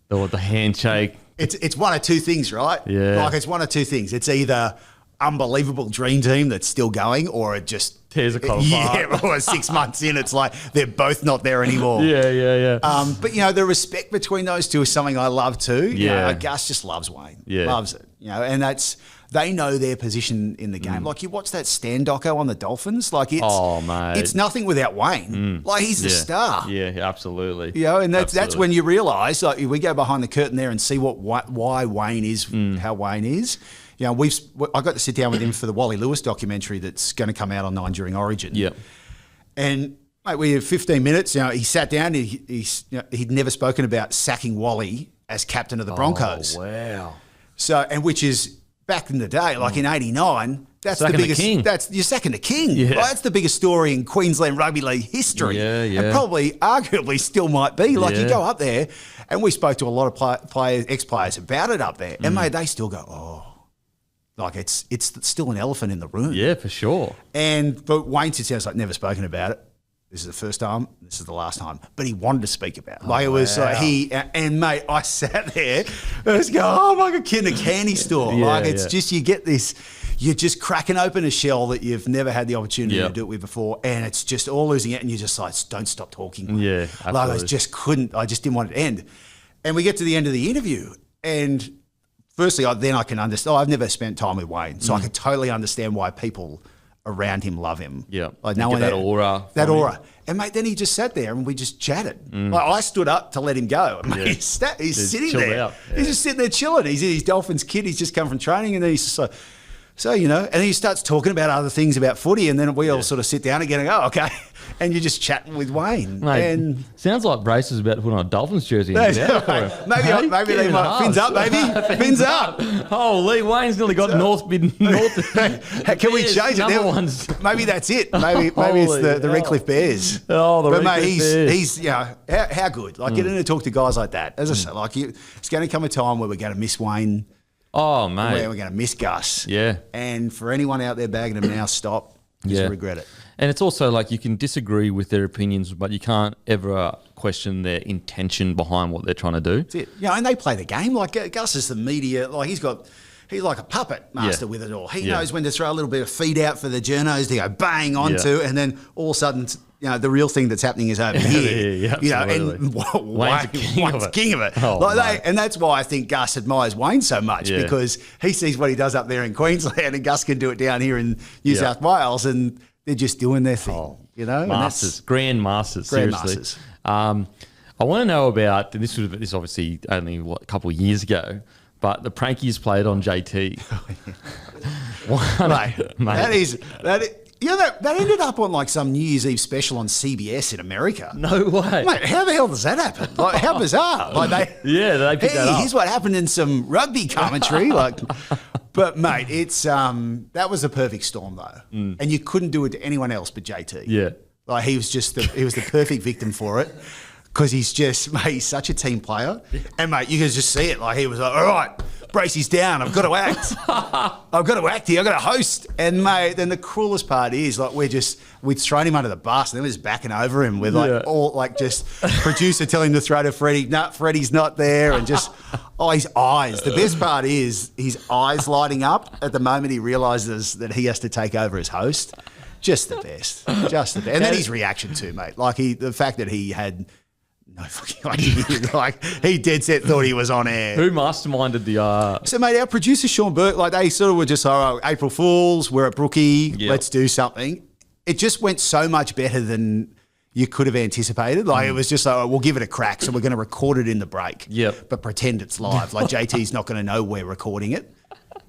the handshake. It's one of two things, right? Yeah. Like it's one of two things. It's either unbelievable dream team that's still going, or it just tears a club apart. Or 6 months in, it's like they're both not there anymore. Yeah. But the respect between those two is something I love too. Yeah. Gus just loves Wayne. Yeah. Loves it. And they know their position in the game. Like you watch that Stan doco on the Dolphins, like it's nothing without Wayne. Like he's the star. Yeah, absolutely. And that's when you realise, like, we go behind the curtain there and see why Wayne is how Wayne is. I got to sit down with him for the Wally Lewis documentary that's going to come out on 9 during Origin. Yeah. And mate, we had 15 minutes. He sat down. He'd never spoken about sacking Wally as captain of the Broncos. Oh, wow. So, and which is back in the day, like in '89. That's sacking the biggest. The king. You're sacking the king. Yeah. Right? That's the biggest story in Queensland Rugby League history. Yeah. And probably, arguably, still might be. Like you go up there, and we spoke to a lot of ex-players about it up there, and mate, they still go, oh. Like it's still an elephant in the room. Yeah, for sure. But Wayne sits down, like, never spoken about it. This is the first time. This is the last time. But he wanted to speak about it. Like it was and mate, I sat there. I was going, oh my God, kid in a candy store. Just you get this. You're just cracking open a shell that you've never had the opportunity to do it with before, and it's just all losing it, and you're just like, don't stop talking. Yeah, absolutely. Like I just didn't want it to end. And we get to the end of the interview, and firstly, I can understand. I've never spent time with Wayne, so I can totally understand why people around him love him. Yeah, like no one that aura. And mate, then he just sat there and we just chatted. Like I stood up to let him go. Mate, he's sitting there. Yeah. He's just sitting there chilling. He's his Dolphins kid. He's just come from training, and then he's just like, and then he starts talking about other things about footy, and then we all sort of sit down again and go, okay. and you're just chatting with Wayne. Mate, and sounds like Brace is about to put on a Dolphins jersey. maybe they might. Fins up, baby. Fins up. Holy, Wayne's nearly got north. Can we change it? Maybe that's it. Maybe it's the Redcliffe Bears. Oh, the Redcliffe Bears. He's how good. Like getting to talk to guys like that. As I say, like it's going to come a time where we're going to miss Wayne. Oh, mate. Where we're going to miss Gus. Yeah. And for anyone out there bagging him now, stop. Just regret it. And it's also like you can disagree with their opinions, but you can't ever question their intention behind what they're trying to do. That's it. Yeah, and they play the game. Like Gus is the media. Like he's like a puppet master with it all. He knows when to throw a little bit of feed out for the journos to go bang onto, and then all of a sudden, the real thing that's happening is over here. And Wayne's king of it. And that's why I think Gus admires Wayne so much because he sees what he does up there in Queensland, and Gus can do it down here in New South Wales, and they're just doing their thing. Masters, grand masters, seriously. I want to know about this. This obviously only a couple of years ago. But the prank he's played on JT. Mate. That ended up on like some New Year's Eve special on CBS in America. No way. Mate, how the hell does that happen? Like, how bizarre. Like they picked that up. Here's what happened in some rugby commentary. But mate, it's that was a perfect storm though. And you couldn't do it to anyone else but JT. Yeah. Like he was the perfect victim for it. Because he's such a team player. And, mate, you can just see it. Like, he was like, all right, Bracey's down. I've got to act. I've got to act here. I've got to host. And, mate, then the cruelest part is, like, we'd thrown him under the bus and then we're just backing over him with, just producer telling him to throw to Freddie. No, Freddie's not there. And just, his eyes. The best part is his eyes lighting up at the moment he realises that he has to take over as host. Just the best. Just the best. And then his reaction too, mate. Like, the fact that he had... no fucking idea. Like, he dead set thought he was on air. Who masterminded the... So, mate, our producer, Sean Burke, like, they sort of were just, April Fools, we're at Brookie, let's do something. It just went so much better than you could have anticipated. Like, it was just like, we'll give it a crack, so we're going to record it in the break. But pretend it's live. Like, JT's not going to know we're recording it.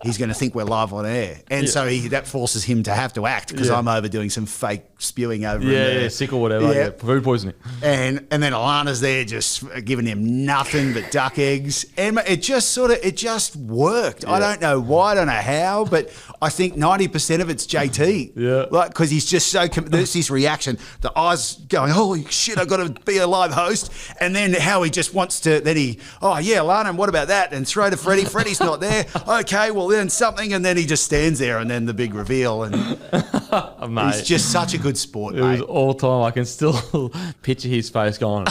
He's going to think we're live on air. And so that forces him to have to act because I'm over doing some fake spewing over him. Sick or whatever. Food poisoning. And then Alana's there just giving him nothing but duck eggs. And it just worked. I don't know why, I don't know how, but I think 90% of it's JT. Like, because he's just so, there's this reaction, the eyes going, holy shit, I've got to be a live host. And then how he just wants to, Alana, and what about that? And throw to Freddie. Freddie's not there. Okay, well, then something, and then he just stands there, and then the big reveal, and he's just such a good sport, mate. It was all time. I can still picture his face going.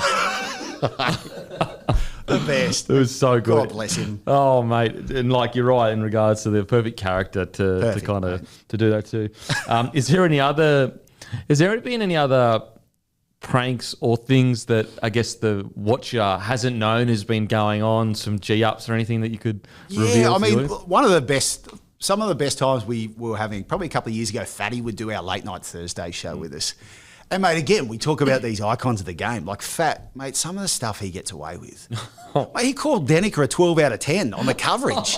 The best. It was so good. God bless him. Oh, mate, and like you're right in regards to the perfect character to do that too. Is there been any other pranks or things that I guess the watcher hasn't known has been going on, some G-ups or anything that you could reveal? Yeah, I mean, some of the best times we were having, probably a couple of years ago, Fatty would do our late night Thursday show with us. And, mate, again, we talk about these icons of the game. Like Fat, mate, some of the stuff he gets away with. Mate, he called Danica a 12 out of 10 on the coverage.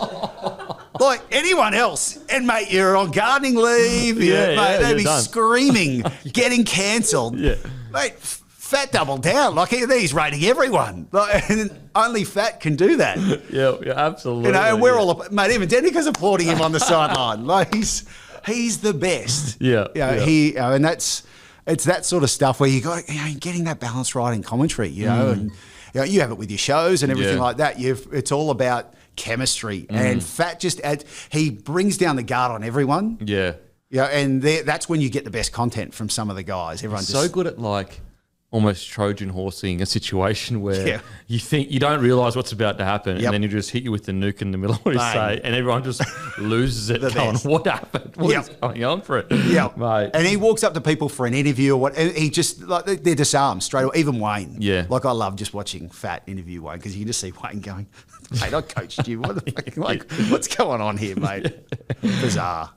Like anyone else. And, mate, you're on gardening leave. They'd be screaming, getting cancelled. Mate, Fat doubled down. Like, he's rating everyone. Like, and only Fat can do that. Yeah, absolutely. And we're all, mate, even Danica's applauding him on the sideline. Like, he's the best. And it's that sort of stuff where you're getting that balance right in commentary, and you have it with your shows and everything like that. It's all about chemistry, and Fat he brings down the guard on everyone. And that's when you get the best content from some of the guys. Everyone's so good at like almost Trojan horsing a situation where you think you don't realise what's about to happen, and then you just hit you with the nuke in the middle of what you say, and everyone just loses it. Going, what happened? What is going on for it? Mate. And he walks up to people for an interview or what. And he just they're disarmed straight away. Even Wayne. Like I love just watching Fat interview Wayne because you can just see Wayne going, "Mate, I coached you. What the fuck? Like, what's going on here, mate?" Bizarre.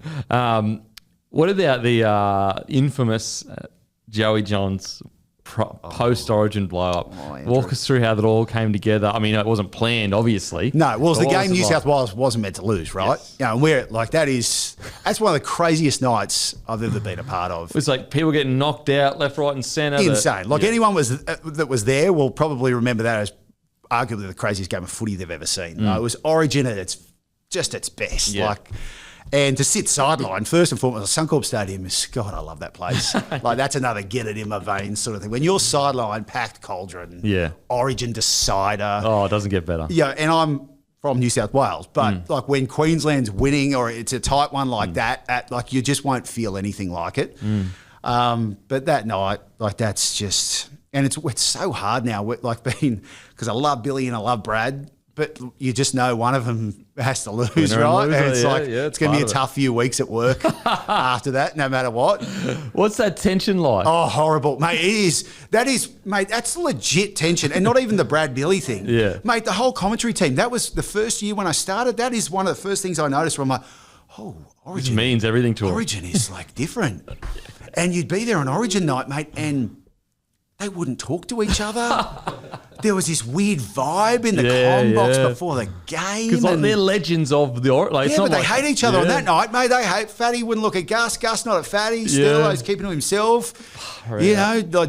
What about the infamous Joey Johns post-Origin blow-up. Walk us through how that all came together. I mean, it wasn't planned, obviously. No, it was the game New South Wales wasn't meant to lose, right? Yes. You know, we're like that's one of the craziest nights I've ever been a part of. It was like people getting knocked out left, right, and centre. Insane. Anyone that was there will probably remember that as arguably the craziest game of footy they've ever seen. It was Origin at its best. Yeah. And to sit sideline, first and foremost, Suncorp Stadium is, God, I love that place. That's another get it in my veins sort of thing. When you're sideline, packed cauldron, Origin decider. Oh, it doesn't get better. Yeah, and I'm from New South Wales, but when Queensland's winning or it's a tight one like that, you just won't feel anything like it. But that night, that's just, and it's so hard now, because I love Billy and I love Brad, but you just know one of them has to lose, right? And it's going to be a tough few weeks at work after that, no matter what. What's that tension like? Oh, horrible, mate. It is. Mate, that's legit tension. And not even the Brad Billy thing. Yeah. Mate, the whole commentary team, that was the first year when I started. That is one of the first things I noticed where I'm like, oh, Origin. It means everything to Origin is different. And you'd be there on Origin night, mate, and they wouldn't talk to each other. There was this weird vibe in the comm box before the game. Because they're legends of the but they hate each other on that night, mate. They hate Fatty, wouldn't look at Gus. Gus not at Fatty. Sterlo's keeping to himself.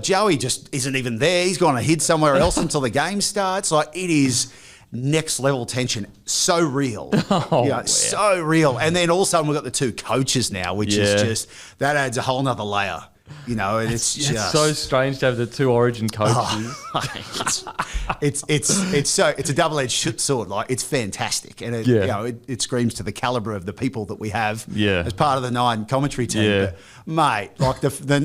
Joey just isn't even there. He's gone to hid somewhere else until the game starts. It is next level tension. So real. So real. And then all of a sudden we've got the two coaches now, which is just, that adds a whole nother layer. And it's just so strange to have the two Origin coaches. It's a double-edged sword. It's fantastic, and it screams to the caliber of the people that we have as part of the Nine commentary team. But, mate,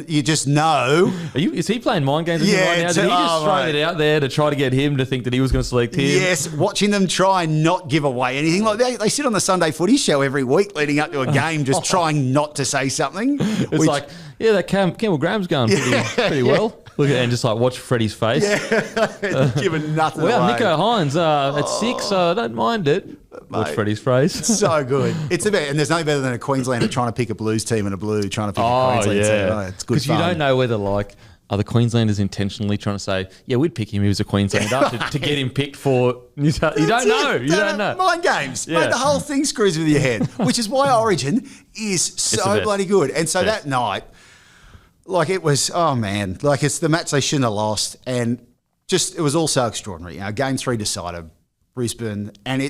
you just know. Is he playing mind games with him right now? Did he just throw it out there to try to get him to think that he was going to select him? Yes, watching them try and not give away anything. They sit on the Sunday Footy show every week leading up to a game, just trying not to say something. That Campbell Graham's going pretty well. Look at it and just watch Freddie's face. Giving nothing away. Nico Hines at 6, so I don't mind it. Watch Freddie's face. So good. And there's no better than a Queenslander trying to pick a Blues team and a Blue trying to pick a Queensland team. It's good fun. Because you don't know whether are the Queenslanders intentionally trying to say, we'd pick him, he was a Queenslander, to get him picked for New South. You don't know. You don't know. Mind games. Mate, the whole thing screws with your head, which is why Origin is so bloody good. And so that night, it was, it's the match they shouldn't have lost. And it was all so extraordinary. Game 3 decider, Brisbane. And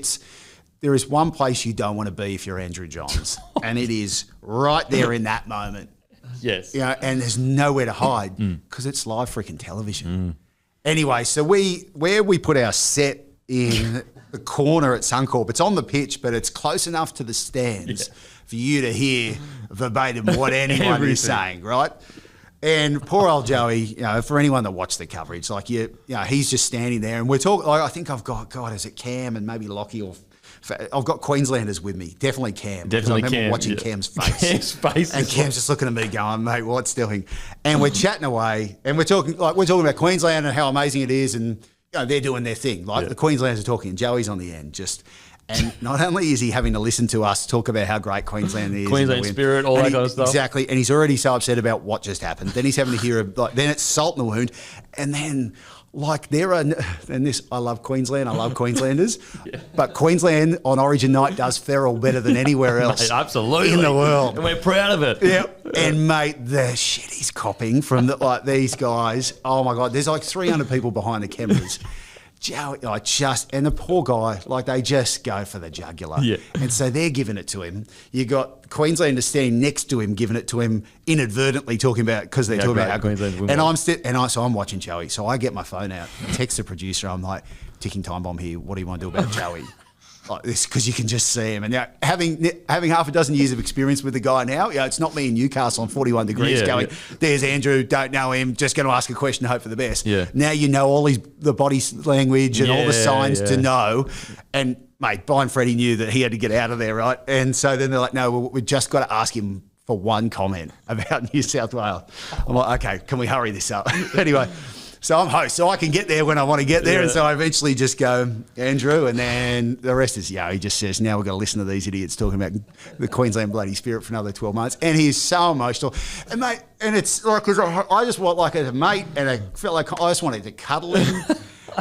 there is one place you don't want to be if you're Andrew Johns. And it is right there in that moment. Yes. And there's nowhere to hide because it's live freaking television. Anyway, so where we put our set in the corner at Suncorp, it's on the pitch, but it's close enough to the stands for you to hear verbatim what anyone is saying, right? And poor old Joey, for anyone that watched the coverage, he's just standing there, and we're talking. I think I've got, God, is it Cam and maybe Lockie or I've got Queenslanders with me. Definitely Cam. Definitely I remember Cam. watching Cam's face. Cam's face. And Cam's just looking at me going, mate, what's doing? And we're chatting away, and we're talking about Queensland and how amazing it is, and they're doing their thing. The Queenslanders are talking, and Joey's on the end, and not only is he having to listen to us talk about how great Queensland is, Queensland spirit, all that kind of stuff. Exactly, and he's already so upset about what just happened. Then he's having to hear, then it's salt in the wound, and then I love Queensland, I love Queenslanders, but Queensland on Origin night does feral better than anywhere else mate, absolutely. in the world. And we're proud of it. Yeah. And mate, the shit he's copping from these guys, oh my God, there's 300 people behind the cameras. Joey, and the poor guy, they just go for the jugular. Yeah. And so they're giving it to him. You got Queenslanders standing next to him, giving it to him inadvertently, talking about, because they're talking about how Queensland. And so I'm watching Joey. So I get my phone out, text the producer. I'm like, ticking time bomb here. What do you want to do about Joey? This, because you can just see him. And having half a dozen years of experience with the guy now, it's not me in Newcastle on 41 degrees going, there's Andrew, don't know him, just going to ask a question, hope for the best. Yeah. Now you know all the body language and all the signs to know. And mate, Brian Freddie knew that he had to get out of there, right? And so then they're like, no, we've just got to ask him for one comment about New South Wales. I'm like, okay, can we hurry this up? Anyway, So I'm host, so I can get there when I want to get there. Yeah. And so I eventually just go, Andrew, and then the rest is, he just says, now we've got to listen to these idiots talking about the Queensland bloody spirit for another 12 months. And he's so emotional. And mate, and it's like, because I just want like a mate, and I felt like I just wanted to cuddle him.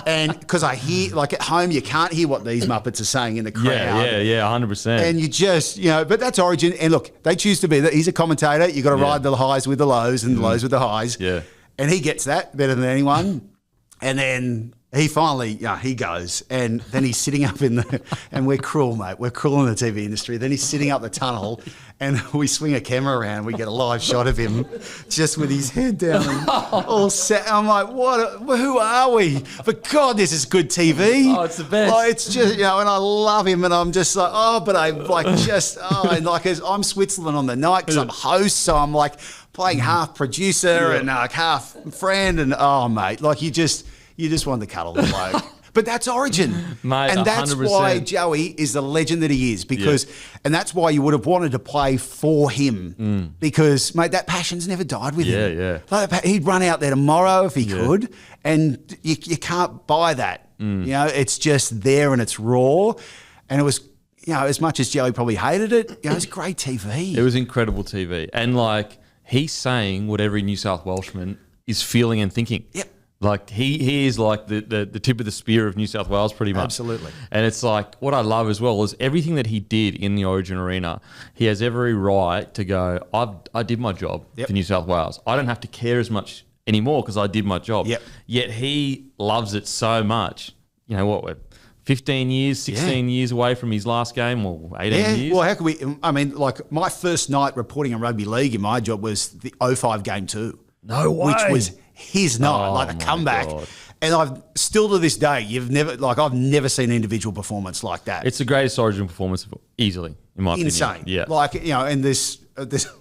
And because I hear, like at home, you can't hear what these Muppets are saying in the crowd. Yeah, 100%. And you just, but that's Origin. And look, they choose to be that. He's a commentator. You got to ride the highs with the lows and the lows with the highs. Yeah. And he gets that better than anyone. And then he finally, he goes. And then he's sitting up and we're cruel, mate. We're cruel in the TV industry. Then he's sitting up the tunnel and we swing a camera around. We get a live shot of him just with his head down and all set. I'm like, who are we? But God, this is good TV. Oh, it's the best. Like, it's just, and I love him. And I'm just like, but I like and like I'm Switzerland on the night because I'm host. So I'm like playing half producer and like half friend. And mate, like you just want to cuddle the bloke. But that's Origin. Mate, and that's 100%. why Joey is the legend that he is. Because, and that's why you would have wanted to play for him. Because, mate, that passion's never died with him. Yeah. Like, he'd run out there tomorrow if he could. And you can't buy that. It's just there and it's raw. And it was, as much as Joey probably hated it, it was great TV. It was incredible TV. And, like, he's saying what every New South Welshman is feeling and thinking. Yep. Like he is like the tip of the spear of New South Wales pretty much. Absolutely. And it's like what I love as well is everything that he did in the Origin arena, he has every right to go, I did my job for New South Wales. I don't have to care as much anymore because I did my job. Yep. Yet he loves it so much. You know what, we're 15 years, 16 years away from his last game or 18 years. Well, how could we, like my first night reporting on Rugby League in my job was the 05 Game 2. No way. Which was his night, like the comeback. God. And I've still to this day, I've never seen an individual performance like that. It's the greatest Origin performance easily, in my opinion. Insane. Yeah. Like, and this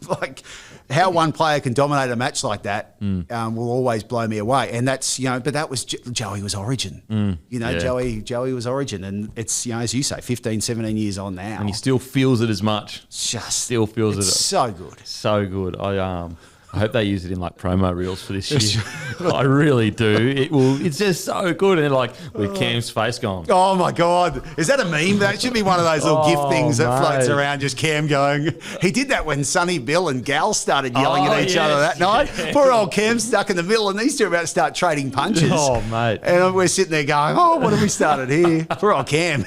like how one player can dominate a match like that will always blow me away. And that's, but that was, Joey was Origin. Joey was Origin. And it's, as you say, 15, 17 years on now. And he still feels it as much. Just still feels it. So good. So good. I hope they use it in like promo reels for this year. I really do. It's just so good. And like with Cam's face gone. Oh my God. Is that a meme? That should be one of those little gift things that floats around, just Cam going. He did that when Sonny Bill and Gal started yelling at each other that night. Poor old Cam stuck in the middle and these two are about to start trading punches. Oh, mate. And we're sitting there going, what have we started here? Poor old Cam.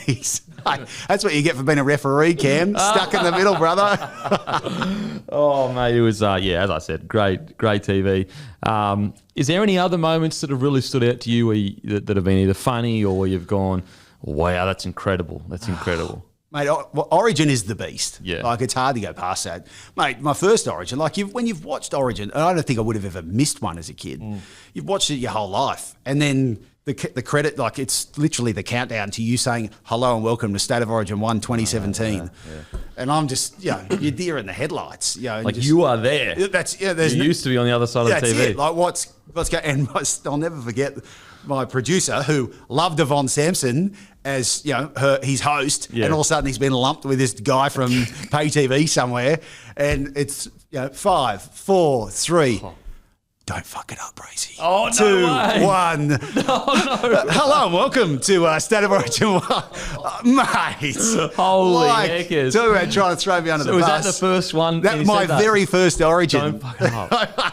That's what you get for being a referee, Cam. Stuck in the middle, brother. Oh, mate, it was, as I said, great TV. Is there any other moments that have really stood out to you that have been either funny or where you've gone, wow, that's incredible. That's incredible. Mate, Origin is the beast. Yeah. Like, it's hard to go past that. Mate, my first Origin, like, when you've watched Origin, and I don't think I would have ever missed one as a kid. You've watched it your whole life. And then the credit, like, it's literally the countdown to you saying, hello and welcome to State of Origin 1 2017. Yeah. And I'm just, you're deer in the headlights. Like, you are there. That's, you used to be on the other side of the TV. It. Like, what's going, and I'll never forget my producer who loved Vautin Sampson as, his host, and all of a sudden he's been lumped with this guy from pay TV somewhere, and it's 5, 4, 3. Don't fuck it up, Bracey. Oh, no 2, way. 1. No. Hello and welcome to State of Origin 1. Mate. Holy heckers. Talk about trying to throw me under the bus. Was that the first one? That's my very first Origin. Don't fuck it up.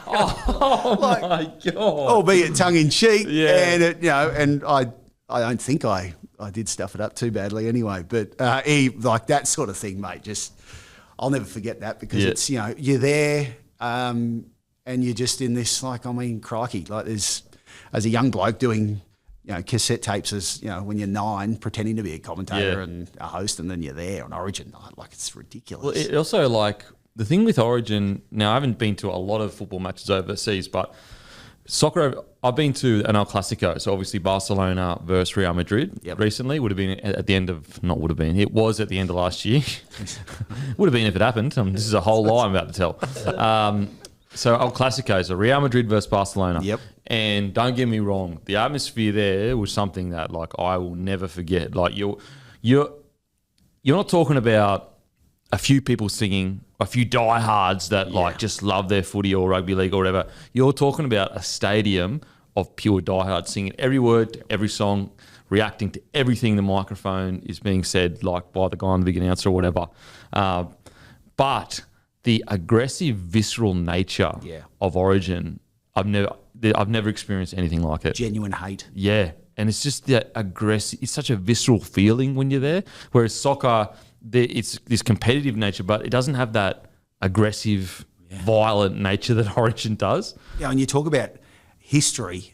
Oh, my God. Albeit tongue-in-cheek. Yeah. And, and I don't think I did stuff it up too badly anyway. But like that sort of thing, mate, just I'll never forget that because it's, you're there and you're just in this, like, crikey, like there's, as a young bloke doing, cassette tapes as, when you're 9, pretending to be a commentator and a host, and then you're there on Origin. Like, it's ridiculous. Well, it also, like, the thing with Origin, now I haven't been to a lot of football matches overseas, but soccer, I've been to an El Clasico, so obviously Barcelona versus Real Madrid recently. It was at the end of last year. Would have been if it happened. This is a whole lie I'm about to tell. So El Clasico, so Real Madrid versus Barcelona. Yep. And don't get me wrong, the atmosphere there was something that, like, I will never forget. Like, you're not talking about a few people singing, a few diehards that like just love their footy or rugby league or whatever. You're talking about a stadium of pure diehard singing every word to every song, reacting to everything the microphone is being said, like by the guy on the big announcer or whatever. But the aggressive, visceral nature of Origin, I've never experienced anything like it. Genuine hate. Yeah. And it's just that aggressive, it's such a visceral feeling when you're there. Whereas soccer, it's this competitive nature, but it doesn't have that aggressive, violent nature that Origin does. Yeah, and you talk about history,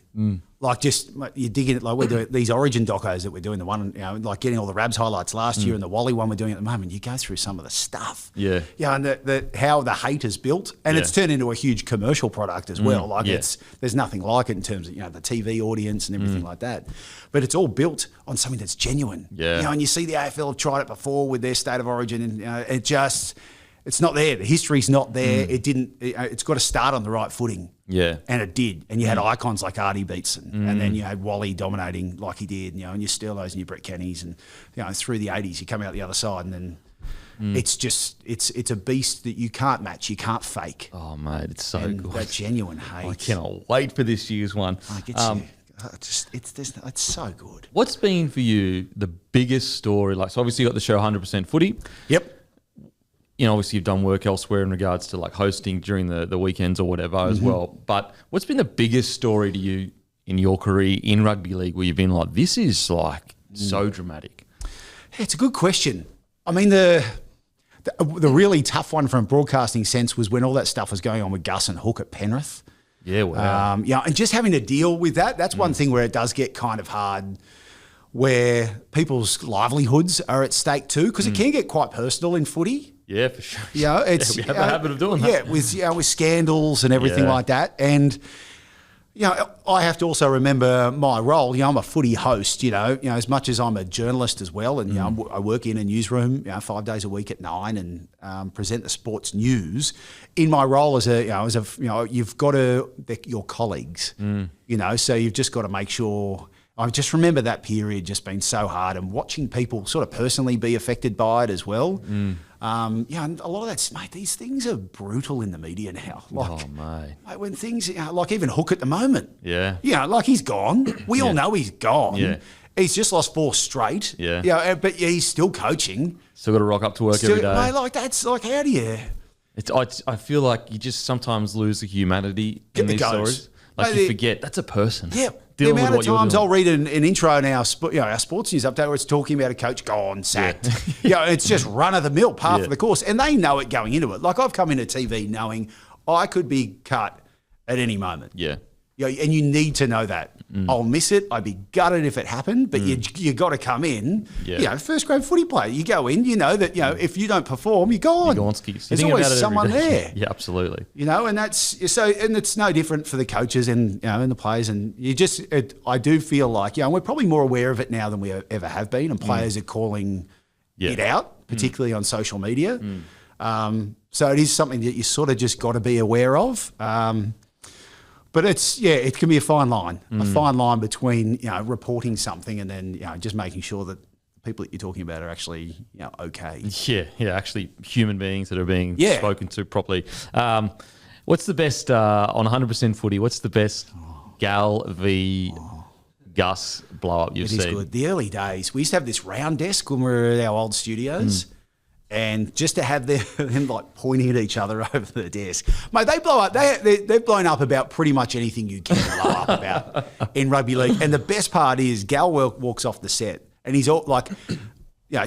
like just you dig in it, like we're doing these Origin docos that we're doing, the one, like getting all the Rabs highlights last year and the Wally one we're doing at the moment. You go through some of the stuff. Yeah. Yeah, and how the hate is built. And it's turned into a huge commercial product as well. Like there's nothing like it in terms of, the TV audience and everything like that. But it's all built on something that's genuine. Yeah. And you see the AFL have tried it before with their State of Origin, and it's not there. The history's not there. It's got to start on the right footing. Yeah. And it did. And you had icons like Artie Beetson, and then you had Wally dominating like he did, and your Sterlos and your Brett Kennys, and through the 80s you come out the other side, and then it's just it's a beast that you can't match, you can't fake. Oh mate, it's so good. That genuine hate. I cannot wait for this year's one. It's so good. What's been for you the biggest story? So obviously you got the show 100% Footy. Yep. Obviously you've done work elsewhere in regards to like hosting during the weekends or whatever as well. But what's been the biggest story to you in your career in rugby league where you've been like, this is like so dramatic? Yeah, it's a good question. I mean, the really tough one from a broadcasting sense was when all that stuff was going on with Gus and Hook at Penrith. Yeah, wow. And just having to deal with that, that's one thing where it does get kind of hard, where people's livelihoods are at stake too, because it can get quite personal in footy. Yeah, for sure. We have a habit of doing that. Yeah, with scandals and everything like that. And, I have to also remember my role. I'm a footy host, as much as I'm a journalist as well. And, I work in a newsroom, 5 days a week at 9 and present the sports news. In my role as you've got to, they're your colleagues, so you've just got to make sure. I just remember that period just being so hard, and watching people sort of personally be affected by it as well. And a lot of that's, mate, these things are brutal in the media now. Like, mate, when things, like even Hook at the moment. Yeah. Like he's gone. We all know he's gone. Yeah. He's just lost 4 straight. Yeah. But he's still coaching. Still got to rock up to work every day. Mate, like that's like, how do you? I feel like you just sometimes lose the humanity in these stories. Like you forget, that's a person. Yeah. The amount of times I'll read an intro in our sports news update where it's talking about a coach gone, sacked. It's just run of the mill, par for the course. And they know it going into it. Like I've come into TV knowing I could be cut at any moment. Yeah. And you need to know that. I'll miss it. I'd be gutted if it happened, but you got to come in. Yeah. First grade footy player, you go in, that, if you don't perform, you're gone. There's always someone there. Yeah, absolutely. And that's so, and it's no different for the coaches and, and the players. And I do feel like, we're probably more aware of it now than we ever have been. And players are calling it out, particularly on social media. So it is something that you sort of just got to be aware of. But it can be a fine line between, reporting something and then, just making sure that the people that you're talking about are actually, okay. Yeah, actually human beings that are being spoken to properly. What's the best, on 100% Footy, what's the best Gal v Gus blow up you've seen? It is good. The early days, we used to have this round desk when we were at our old studios. And just to have them like pointing at each other over the desk. Mate, they blow up. They've blown up about pretty much anything you can blow up about in rugby league. And the best part is Gal walks off the set and he's all like,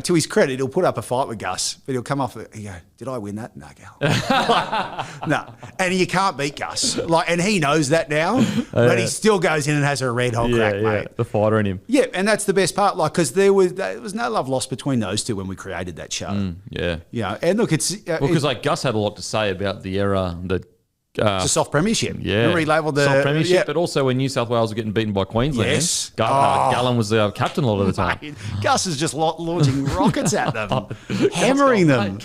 to his credit, he'll put up a fight with Gus, but he'll come off and go, did I win that? No, Gal. No. And you can't beat Gus. And he knows that now, but he still goes in and has a red hot crack, mate. The fighter in him. Yeah, and that's the best part, because there was no love lost between those two when we created that show. And look, it's... because Gus had a lot to say about the era that... it's a soft premiership. Yeah. Remember he labelled the... soft premiership, but also when New South Wales were getting beaten by Queensland. Yes. Gallen was the captain a lot of the time. Mate, Gus is just launching rockets at them, hammering them.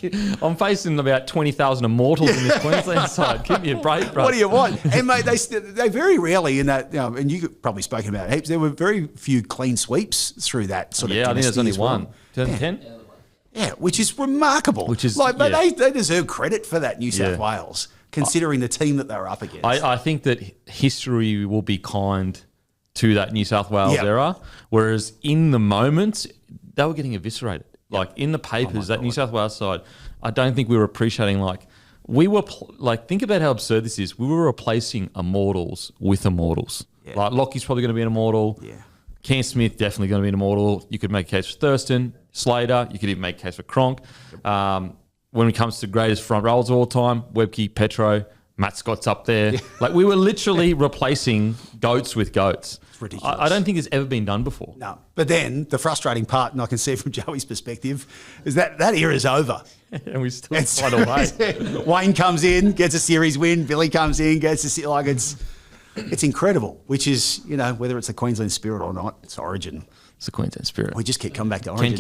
I'm facing about 20,000 immortals in this Queensland side. Give me a break, bro. What do you want? And, mate, they very rarely in that... and you've probably spoken about it heaps, there were very few clean sweeps through that sort of I think there's only one. 2010? Yeah, which is remarkable. But they deserve credit for that, New South Wales. considering the team that they were up against. I think that history will be kind to that New South Wales era, whereas in the moment, they were getting eviscerated. Like in the papers, that New South Wales side, I don't think we were appreciating think about how absurd this is. We were replacing immortals with immortals. Yeah. Like Lockie's probably going to be an immortal. Yeah. Cam Smith definitely going to be an immortal. You could make a case for Thurston, Slater. You could even make a case for Cronk. When it comes to greatest front rows of all time, Webke, Petro, Matt Scott's up there. Yeah. Like we were literally replacing goats with goats. It's ridiculous. I don't think it's ever been done before. No. But then the frustrating part, and I can see it from Joey's perspective, is that era's over. And we still find a way. Wayne comes in, gets a series win. Billy comes in, gets a series. Like it's incredible, which is, whether it's the Queensland spirit or not, it's origin. It's the Queensland spirit. We just keep coming back to origin.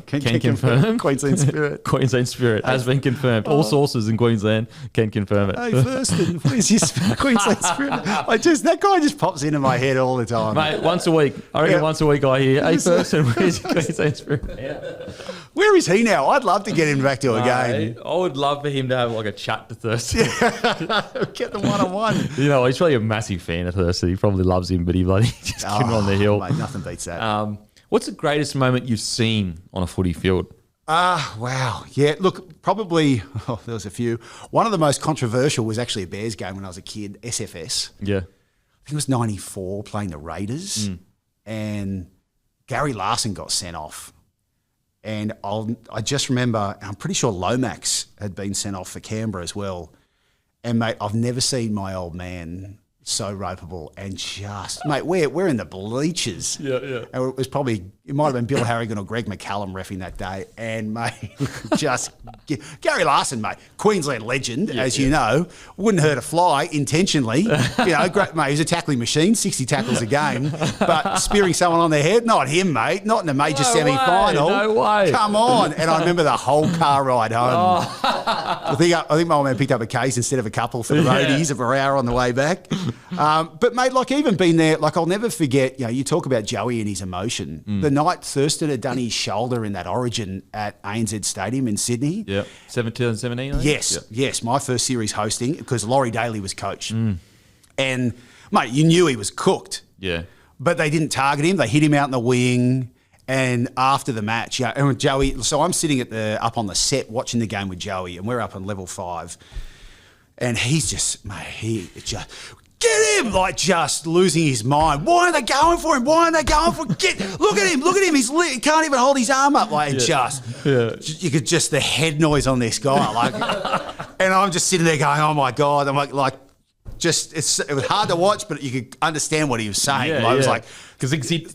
Can confirm. Queensland spirit. Queensland spirit has been confirmed. All sources in Queensland can confirm it. Hey, Thurston, where's your Queensland spirit? That guy just pops into my head all the time. Mate, once a week. I reckon once a week I hear, hey, Thurston, where's your Queensland spirit? Yeah. Where is he now? I'd love to get him back to a game. I would love for him to have a chat to Thurston. Get the one-on-one. He's probably a massive fan of Thurston. He probably loves him, but he just kept him on the hill. Mate, nothing beats that. What's the greatest moment you've seen on a footy field? Wow. Yeah, look, probably, there was a few. One of the most controversial was actually a Bears game when I was a kid, SFS. Yeah. I think it was 94, playing the Raiders. And Gary Larson got sent off. And I just remember, I'm pretty sure Lomax had been sent off for Canberra as well. And, mate, I've never seen my old man so ropeable and just, mate, we're in the bleachers. Yeah. And it might have been Bill Harrigan or Greg McCallum reffing that day. And, mate, just, Gary Larson, mate, Queensland legend, you know, wouldn't hurt a fly intentionally. Great, mate, he was a tackling machine, 60 tackles a game. But spearing someone on their head, not him, mate, not in a major semi-final. No way. Come on. And I remember the whole car ride home. I think my old man picked up a case instead of a couple for the roadies of an hour on the way back. But, mate, even being there, I'll never forget, you talk about Joey and his emotion. The night Thurston had done his shoulder in that origin at ANZ Stadium in Sydney. Yeah, 2017, I think? Yes, my first series hosting, because Laurie Daly was coach. And, mate, you knew he was cooked. Yeah. But they didn't target him. They hit him out in the wing. And after the match, and with Joey, so I'm sitting up on the set watching the game with Joey, and we're up on level 5. And he's just, mate, get him, just losing his mind. Why are they going for him? Look at him. He can't even hold his arm up. You could just the head noise on this guy. And I'm just sitting there going, oh my God. I'm it was hard to watch, but you could understand what he was saying. I was like, because he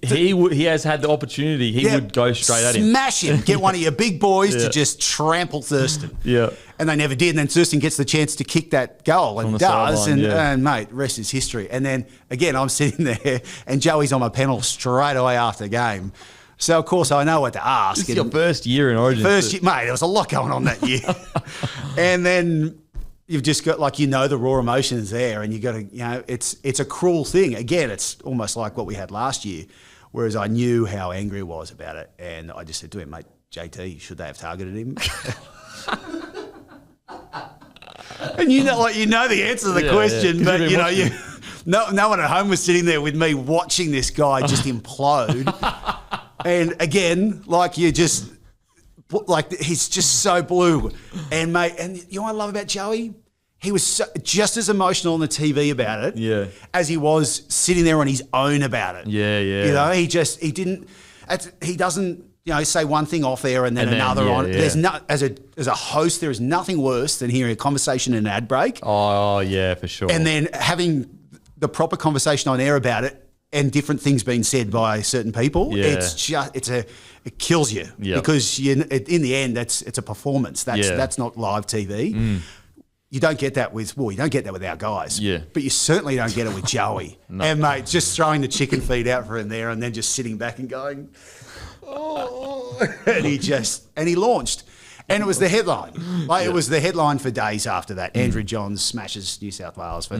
has had the opportunity. He would go straight at him. Smash him. Get one of your big boys to just trample Thurston. Yeah. And they never did. And then Thurston gets the chance to kick that goal and does. And, mate, rest is history. And then, again, I'm sitting there and Joey's on my panel straight away after the game. So, of course, I know what to ask. This is your first year in Origin. Mate, there was a lot going on that year. And then you've just got, the raw emotions there, and you got to, it's a cruel thing. Again, it's almost like what we had last year, whereas I knew how angry I was about it, and I just said to him, mate, JT, should they have targeted him? And you know the answer to the question, but no one at home was sitting there with me watching this guy just implode. And again, he's just so blue. And, mate, and you know what I love about Joey? He was just as emotional on the TV about it as he was sitting there on his own about it. Yeah. He doesn't, say one thing off air and then another on. Yeah. There's as a host, there is nothing worse than hearing a conversation in an ad break. Oh, yeah, for sure. And then having the proper conversation on air about it and different things being said by certain people. Yeah. It kills you because in the end, it's a performance. That's not live TV. You don't get that with our guys. Yeah. But you certainly don't get it with Joey. No. And, mate, just throwing the chicken feed out for him there and then just sitting back and going, oh. And he launched. And it was the headline. Like, it was the headline for days after that. Andrew Johns smashes New South Wales.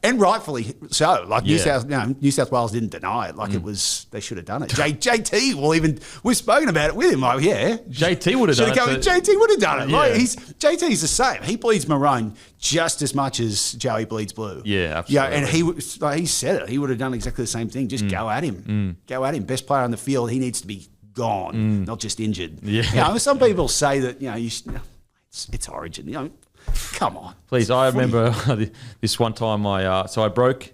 And rightfully so. Like, New South Wales didn't deny it. Like, it was, they should have done it. JT we've spoken about it with him. Like, yeah. JT would have done it. JT would have done it. Yeah. Like, JT's the same. He bleeds maroon just as much as Joey bleeds blue. Yeah, absolutely. Yeah, and he said it. He would have done exactly the same thing. Just go at him. Go at him. Best player on the field. He needs to be gone, not just injured. Yeah. You know, some people say that, it's Origin. Come on. Please, I remember this one time I broke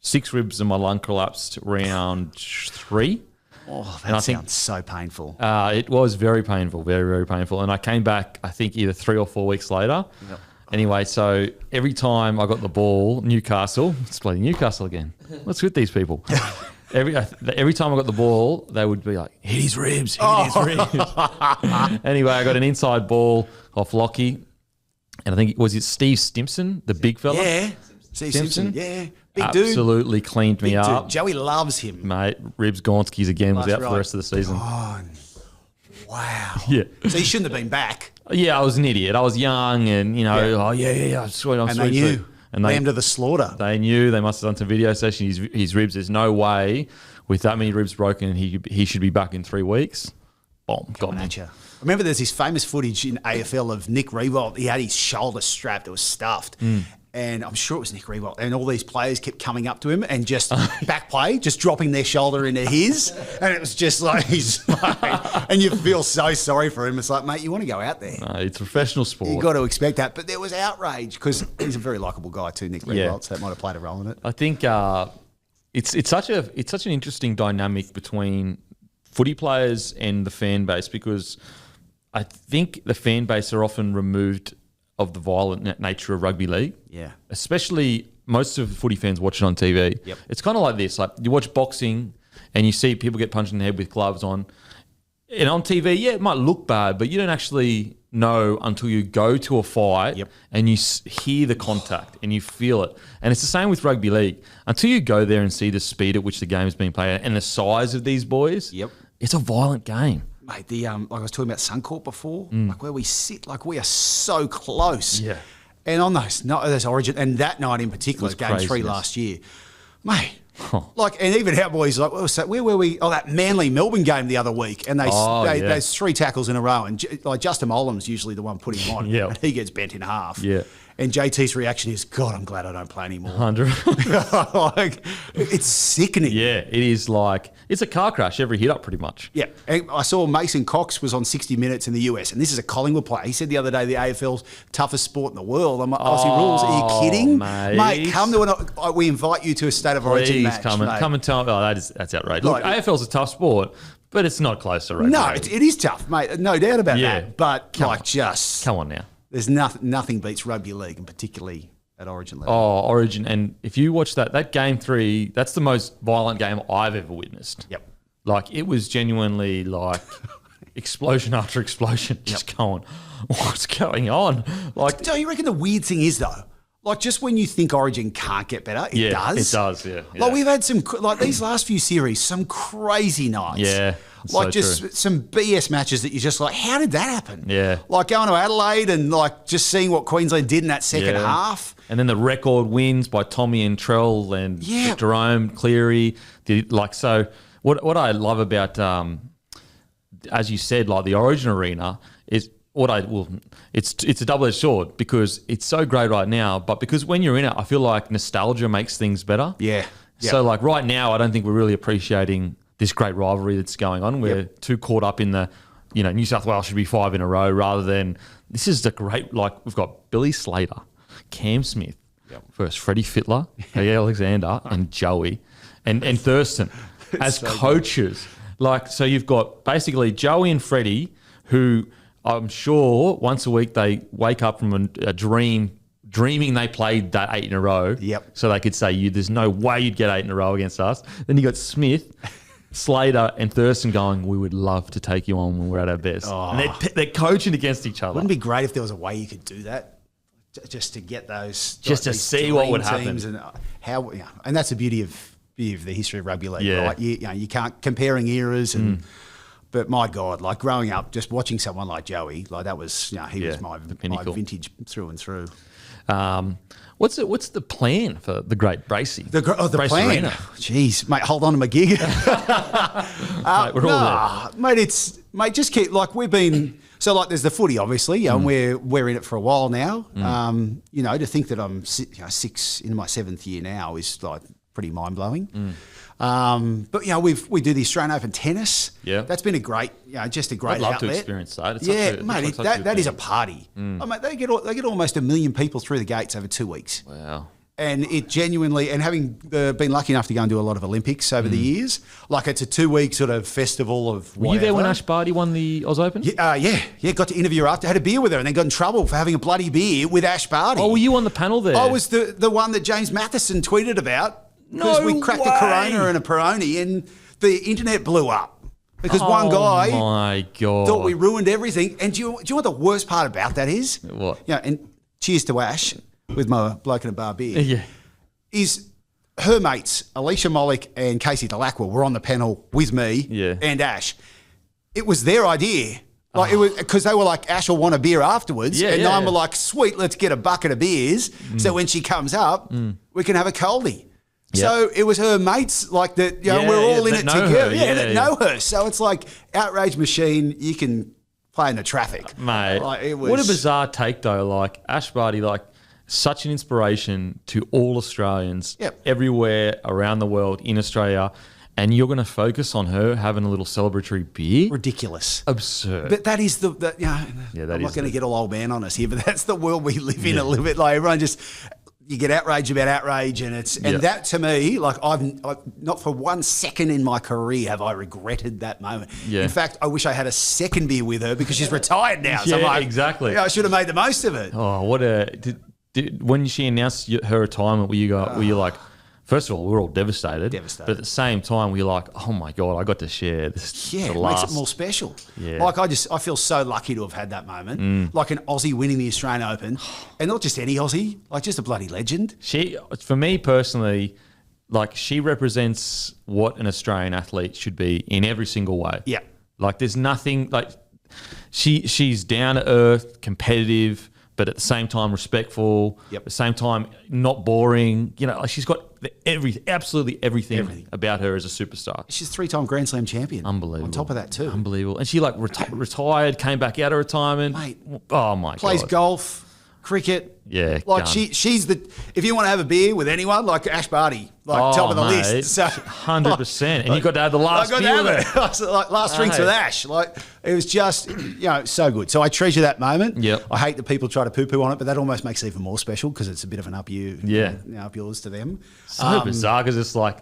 6 ribs and my lung collapsed round 3. Oh, that sounds so painful. It was very painful, very, very painful. And I came back, I think, either 3 or 4 weeks later. Yep. Anyway, so every time I got the ball, Newcastle, it's bloody Newcastle again. What's with these people? Every time I got the ball, they would be like, hit his ribs, hit his ribs. Anyway, I got an inside ball off Lockie. And I think, was it Steve Stimpson, the big fella? Yeah. Steve Stimpson, yeah. Big dude. Absolutely cleaned me up. Dude. Joey loves him. Mate, ribs Gonskis again, was out for the rest of the season. God. Wow. Yeah. So he shouldn't have been back. Yeah, I was an idiot. I was young and, I'm sweet. And they knew. And they to the slaughter. They knew. They must have done some video session. His ribs, there's no way with that many ribs broken he should be back in 3 weeks. Boom, got me. I remember there's this famous footage in AFL of Nick Riewoldt. He had his shoulder strapped. It was stuffed. And I'm sure it was Nick Riewoldt. And all these players kept coming up to him and just back play, just dropping their shoulder into his. And it was just like, and you feel so sorry for him. It's like, mate, you want to go out there. No, it's professional sport. You've got to expect that. But there was outrage because he's a very likeable guy too, Nick Riewoldt. So that might have played a role in it. I think it's such an interesting dynamic between footy players and the fan base, because I think the fan base are often removed of the violent nature of rugby league. Yeah. Especially most of the footy fans watch it on TV. Yep. It's kind of like this. Like, you watch boxing and you see people get punched in the head with gloves on. And on TV, yeah, it might look bad, but you don't actually know until you go to a fight and you hear the contact and you feel it. And it's the same with rugby league. Until you go there and see the speed at which the game is being played and the size of these boys, it's a violent game. Mate, like I was talking about Suncorp before, like where we sit, like we are so close. Yeah. And on those Origin, and that night in particular, Game 3 last year, mate, like, and even our boys, like, where were we? Oh, that Manly-Melbourne game the other week, and there's 3 tackles in a row, and like Justin Olam's usually the one putting him on, and he gets bent in half. Yeah. And JT's reaction is, God, I'm glad I don't play anymore. 100%. Like, it's sickening. Yeah, it is like, it's a car crash every hit up pretty much. Yeah. And I saw Mason Cox was on 60 Minutes in the US, and this is a Collingwood player. He said the other day the AFL's toughest sport in the world. I'm like, Aussie rules. Are you kidding? Mate, come to we invite you to a State of Origin match. Come and tell me. Oh, that's outrageous. Look, AFL's a tough sport, but it's not close to rugby. No, it is tough, mate. No doubt about that. But come on now. There's nothing beats rugby league, and particularly at Origin level. Oh, Origin. And if you watch that Game 3, that's the most violent game I've ever witnessed. Yep. Like, it was genuinely like explosion after explosion, just going, what's going on? Like, do you reckon the weird thing is, though, like, just when you think Origin can't get better, it does. It does, yeah. Like, we've had some, like, these last few series, some crazy nights. Yeah. Like, so just true. some BS matches that you're just like, how did that happen? Yeah. Like, going to Adelaide and, like, just seeing what Queensland did in that second half. And then the record wins by Tommy and Trell and Jerome Cleary. So what I love about, as you said, like, the Origin arena is it's a double-edged sword, because it's so great right now, but because when you're in it, I feel like nostalgia makes things better. Yeah. So, like, right now, I don't think we're really appreciating this great rivalry that's going on. We're too caught up in the, New South Wales should be 5 in a row, rather than, this is the great, like, we've got Billy Slater, Cam Smith, versus Freddie Fittler, Alexander, and Joey, and Thurston as coaches. Like, so you've got basically Joey and Freddie, who I'm sure once a week they wake up from a dreaming they played that 8 in a row. Yep. So they could say, there's no way you'd get 8 in a row against us. Then you got Smith, Slater, and Thurston going, we would love to take you on when we're at our best. Oh. And they're coaching against each other. Wouldn't it be great if there was a way you could do that? Just to get those... Just to see what would happen. And how, and that's the beauty of the history of rugby league, right? You can't... Comparing eras and... But my God, like growing up, just watching someone like Joey, like that was, he was my vintage through and through. What's the plan for the great Bracey? The plan? Arena? Jeez, mate, hold on to my gig. Mate, we're all there. Mate, just keep, like we've been, so like there's the footy obviously, and we're in it for a while now. To think that I'm in my 7th year now is like pretty mind-blowing. But we do the Australian Open tennis. Yeah, that's been a great, just a great I'd love outlet. to experience that. Mate, that is a party. Oh, mate, they get almost 1 million people through the gates over 2 weeks. Wow. And it genuinely, and having been lucky enough to go and do a lot of Olympics over the years, like it's a 2-week sort of festival of whatever. Were you there when Ash Barty won the Oz Open? Yeah. Got to interview her after, had a beer with her, and then got in trouble for having a bloody beer with Ash Barty. Oh, were you on the panel there? I was the one that James Matheson tweeted about. Because we cracked a Corona and a Peroni and the internet blew up. Because one guy thought we ruined everything. And do you know what the worst part about that is? What? And cheers to Ash with my Bloke in a Bar beer. Yeah. Is her mates, Alicia Mollick and Casey Delacqua, were on the panel with me and Ash. It was their idea. Like it was because they were like, Ash will want a beer afterwards. And nine were like, sweet, let's get a bucket of beers. So when she comes up, we can have a coldie. Yep. So it was her mates, like that. We're all in it together. That know her. So it's like outrage machine. You can play in the traffic, mate. Like, what a bizarre take, though. Like Ash Barty, like such an inspiration to all Australians everywhere around the world in Australia. And you're going to focus on her having a little celebratory beer? Ridiculous. Absurd. But that is I'm not going to get all old man on us here, but that's the world we live in a little bit. Like everyone just... You get outraged about outrage, and that to me, like I've not for 1 second in my career have I regretted that moment. Yeah. In fact, I wish I had a second beer with her because she's retired now. So exactly. I should have made the most of it. Oh, what when she announced her retirement, were you like? First of all, we're all devastated. But at the same time, we're like, oh my God, I got to share this. Yeah, it makes it more special. Yeah. Like I feel so lucky to have had that moment. Like an Aussie winning the Australian Open. And not just any Aussie, like just a bloody legend. For me personally, like she represents what an Australian athlete should be in every single way. Yeah. Like there's nothing, like she's down to earth, competitive, but at the same time respectful, at the same time not boring. Like she's got absolutely everything about her as a superstar. She's 3-time Grand Slam champion. Unbelievable. On top of that too. Unbelievable. And she like retired, came back out of retirement. Mate, oh my God. Plays golf, cricket. Yeah. Like she's if you want to have a beer with anyone, like Ash Barty, like top of the list. So 100%. And you got to have the last beer with her. Like last drinks with Ash. Like it was just, so good. So I treasure that moment. Yep. I hate that people try to poo-poo on it, but that almost makes it even more special because it's a bit of an up yours to them. So bizarre because it's like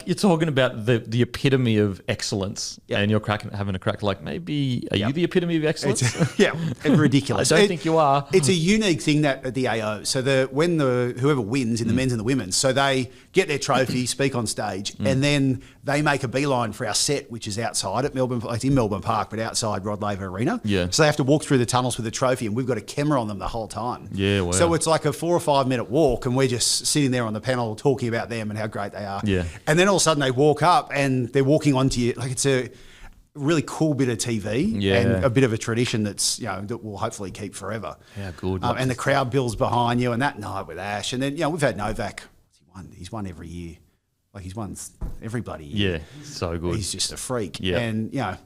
you're talking about the epitome of excellence, and you're having a crack. Like maybe are you the epitome of excellence? It's ridiculous. I don't think you are. It's a unique thing that at the AO. So whoever wins in the men's and the women's, so they get their trophy, speak on stage, and then they make a beeline for our set, which is outside at Melbourne. It's in Melbourne Park, but outside Rod Laver Arena. Yeah. So they have to walk through the tunnels with the trophy, and we've got a camera on them the whole time. Yeah. Wow. So it's like a 4 or 5 minute walk, and we're just sitting there on the panel talking about them and how great they are. Yeah. And then all of a sudden they walk up and they're walking onto you. Like it's a really cool bit of TV and a bit of a tradition that's, that we'll hopefully keep forever. Yeah, good. And the crowd builds behind you, and that night with Ash. And then, we've had Novak. He's won every year. Like he's won every bloody year. Yeah, so good. He's just a freak. Yeah. And,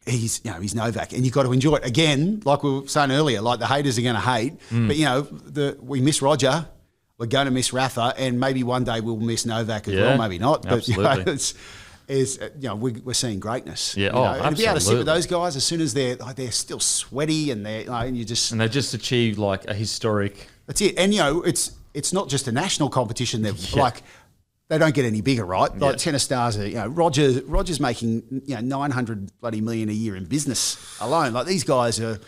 he's Novak. And you've got to enjoy it. Again, like we were saying earlier, like the haters are going to hate. But, we miss Roger. We're going to miss Rafa, and maybe one day we'll miss Novak as well. Maybe not, but absolutely. We're seeing greatness. Yeah, absolutely. And to be able to sit with those guys as soon as they're still sweaty and they just achieved like a historic. That's it, and it's not just a national competition. They're like they don't get any bigger, right? Like tennis stars are. Roger's making 900 bloody million a year in business alone. Like these guys are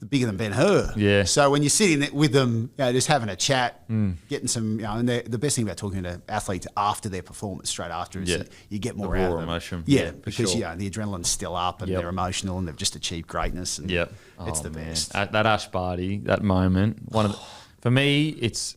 bigger than Ben-Hur. Yeah. So when you're sitting there with them, just having a chat, getting some, and the best thing about talking to athletes after their performance, straight after, is you get more out of them. Emotion. Yeah, because the adrenaline's still up and they're emotional and they've just achieved greatness. And it's the best. At that Ash Barty, that moment, for me, it's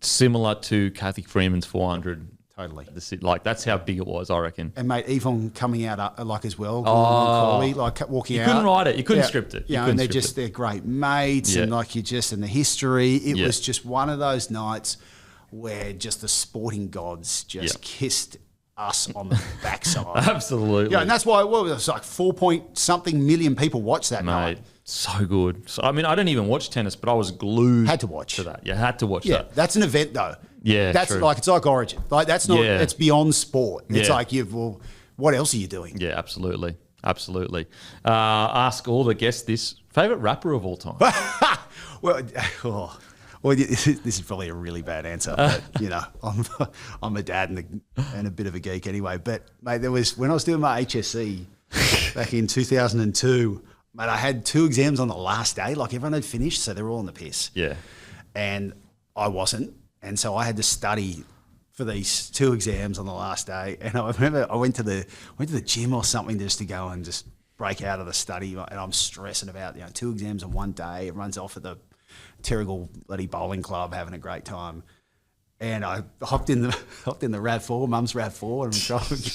similar to Kathy Freeman's 400 Totally. Like, that's how big it was, I reckon. And, mate, Yvonne coming out like as well. Corley, like walking out. You couldn't write it. You couldn't script it. And they're great mates and like and the history. It was just one of those nights where just the sporting gods just kissed us on the backside. Absolutely. Yeah, and that's why it was like 4-point-something million people watched that night. So good. So, I mean, I didn't even watch tennis, but I was glued. Had to watch to that. You had to watch that. That's an event though. Yeah, that's true. like it's like Origin. Like that's not. It's beyond sport. It's like what else are you doing? Yeah, absolutely. Ask all the guests this: favorite rapper of all time. Well, this is probably a really bad answer. But, I'm a dad and a bit of a geek anyway. But mate, there was when I was doing my HSC back in 2002. Mate, I had 2 exams on the last day. Like everyone had finished, so they were all in the piss. Yeah. And I wasn't. And so I had to study for these 2 exams on the last day. And I remember I went to the gym or something just to go and just break out of the study. And I'm stressing about 2 exams in one day. Everyone's off at the Terrigal bloody bowling club having a great time. And I hopped in the RAV4, Mum's RAV4, and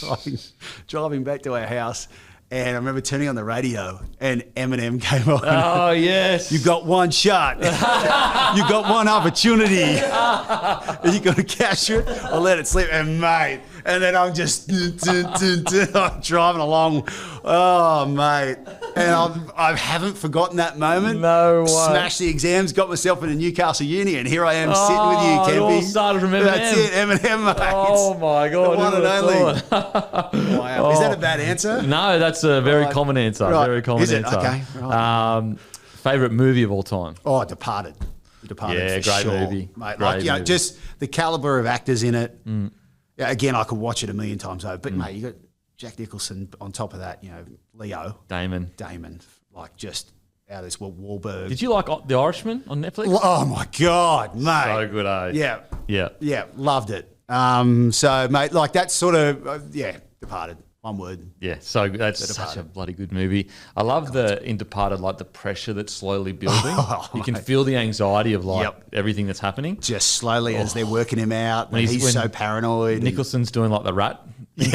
I'm driving back to our house. And I remember turning on the radio and Eminem came on. Oh, yes. You got one shot. You got one opportunity. Are you going to cash it or let it slip? And, mate, and then I'm just I'm driving along. Oh, mate. And I haven't forgotten that moment. No way. Smashed the exams, got myself into Newcastle Uni, and here I am sitting with you, Kempy. It all started from Eminem. That's it, Eminem, mate. Oh, my God. The one and only. Wow. Is that a bad answer? No, that's a very common answer. Right. Very common Is it? answer. Okay. Right. Favorite movie of all time? Oh, Departed. Yeah, great movie. Mate, great movie. Just the caliber of actors in it. Yeah, again, I could watch it a million times over. But, mate, you got Jack Nicholson on top of that, Leo. Damon. Like just out of this world. Wahlberg. Did you like The Irishman on Netflix? Oh, my God, mate. So good, eh? Yeah, loved it. So, mate, like that sort of, Departed. One word. Yeah, so that's such a bloody good movie. I love in Departed, like the pressure that's slowly building. You can feel the anxiety of everything that's happening. Just slowly as they're working him out. And he's so paranoid. Nicholson's doing like the rat. Mate,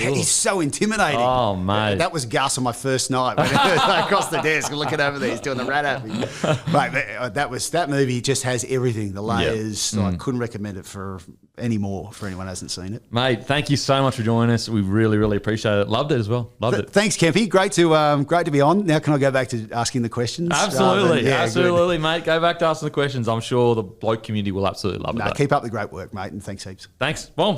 he's so intimidating. Oh, mate. That was Gus on my first night. When across the desk, looking over there, he's doing the rat at me. Mate, that movie just has everything, the layers. I couldn't recommend it for anyone who hasn't seen it. Mate, thank you so much for joining us. We really, really appreciate it. Loved it as well. Loved it. Thanks, Kempy. Great to be on. Now can I go back to asking the questions? Absolutely. Absolutely, mate. Go back to asking the questions. I'm sure the bloke community will absolutely love it. Keep up the great work, mate, and thanks heaps. Thanks. Boom.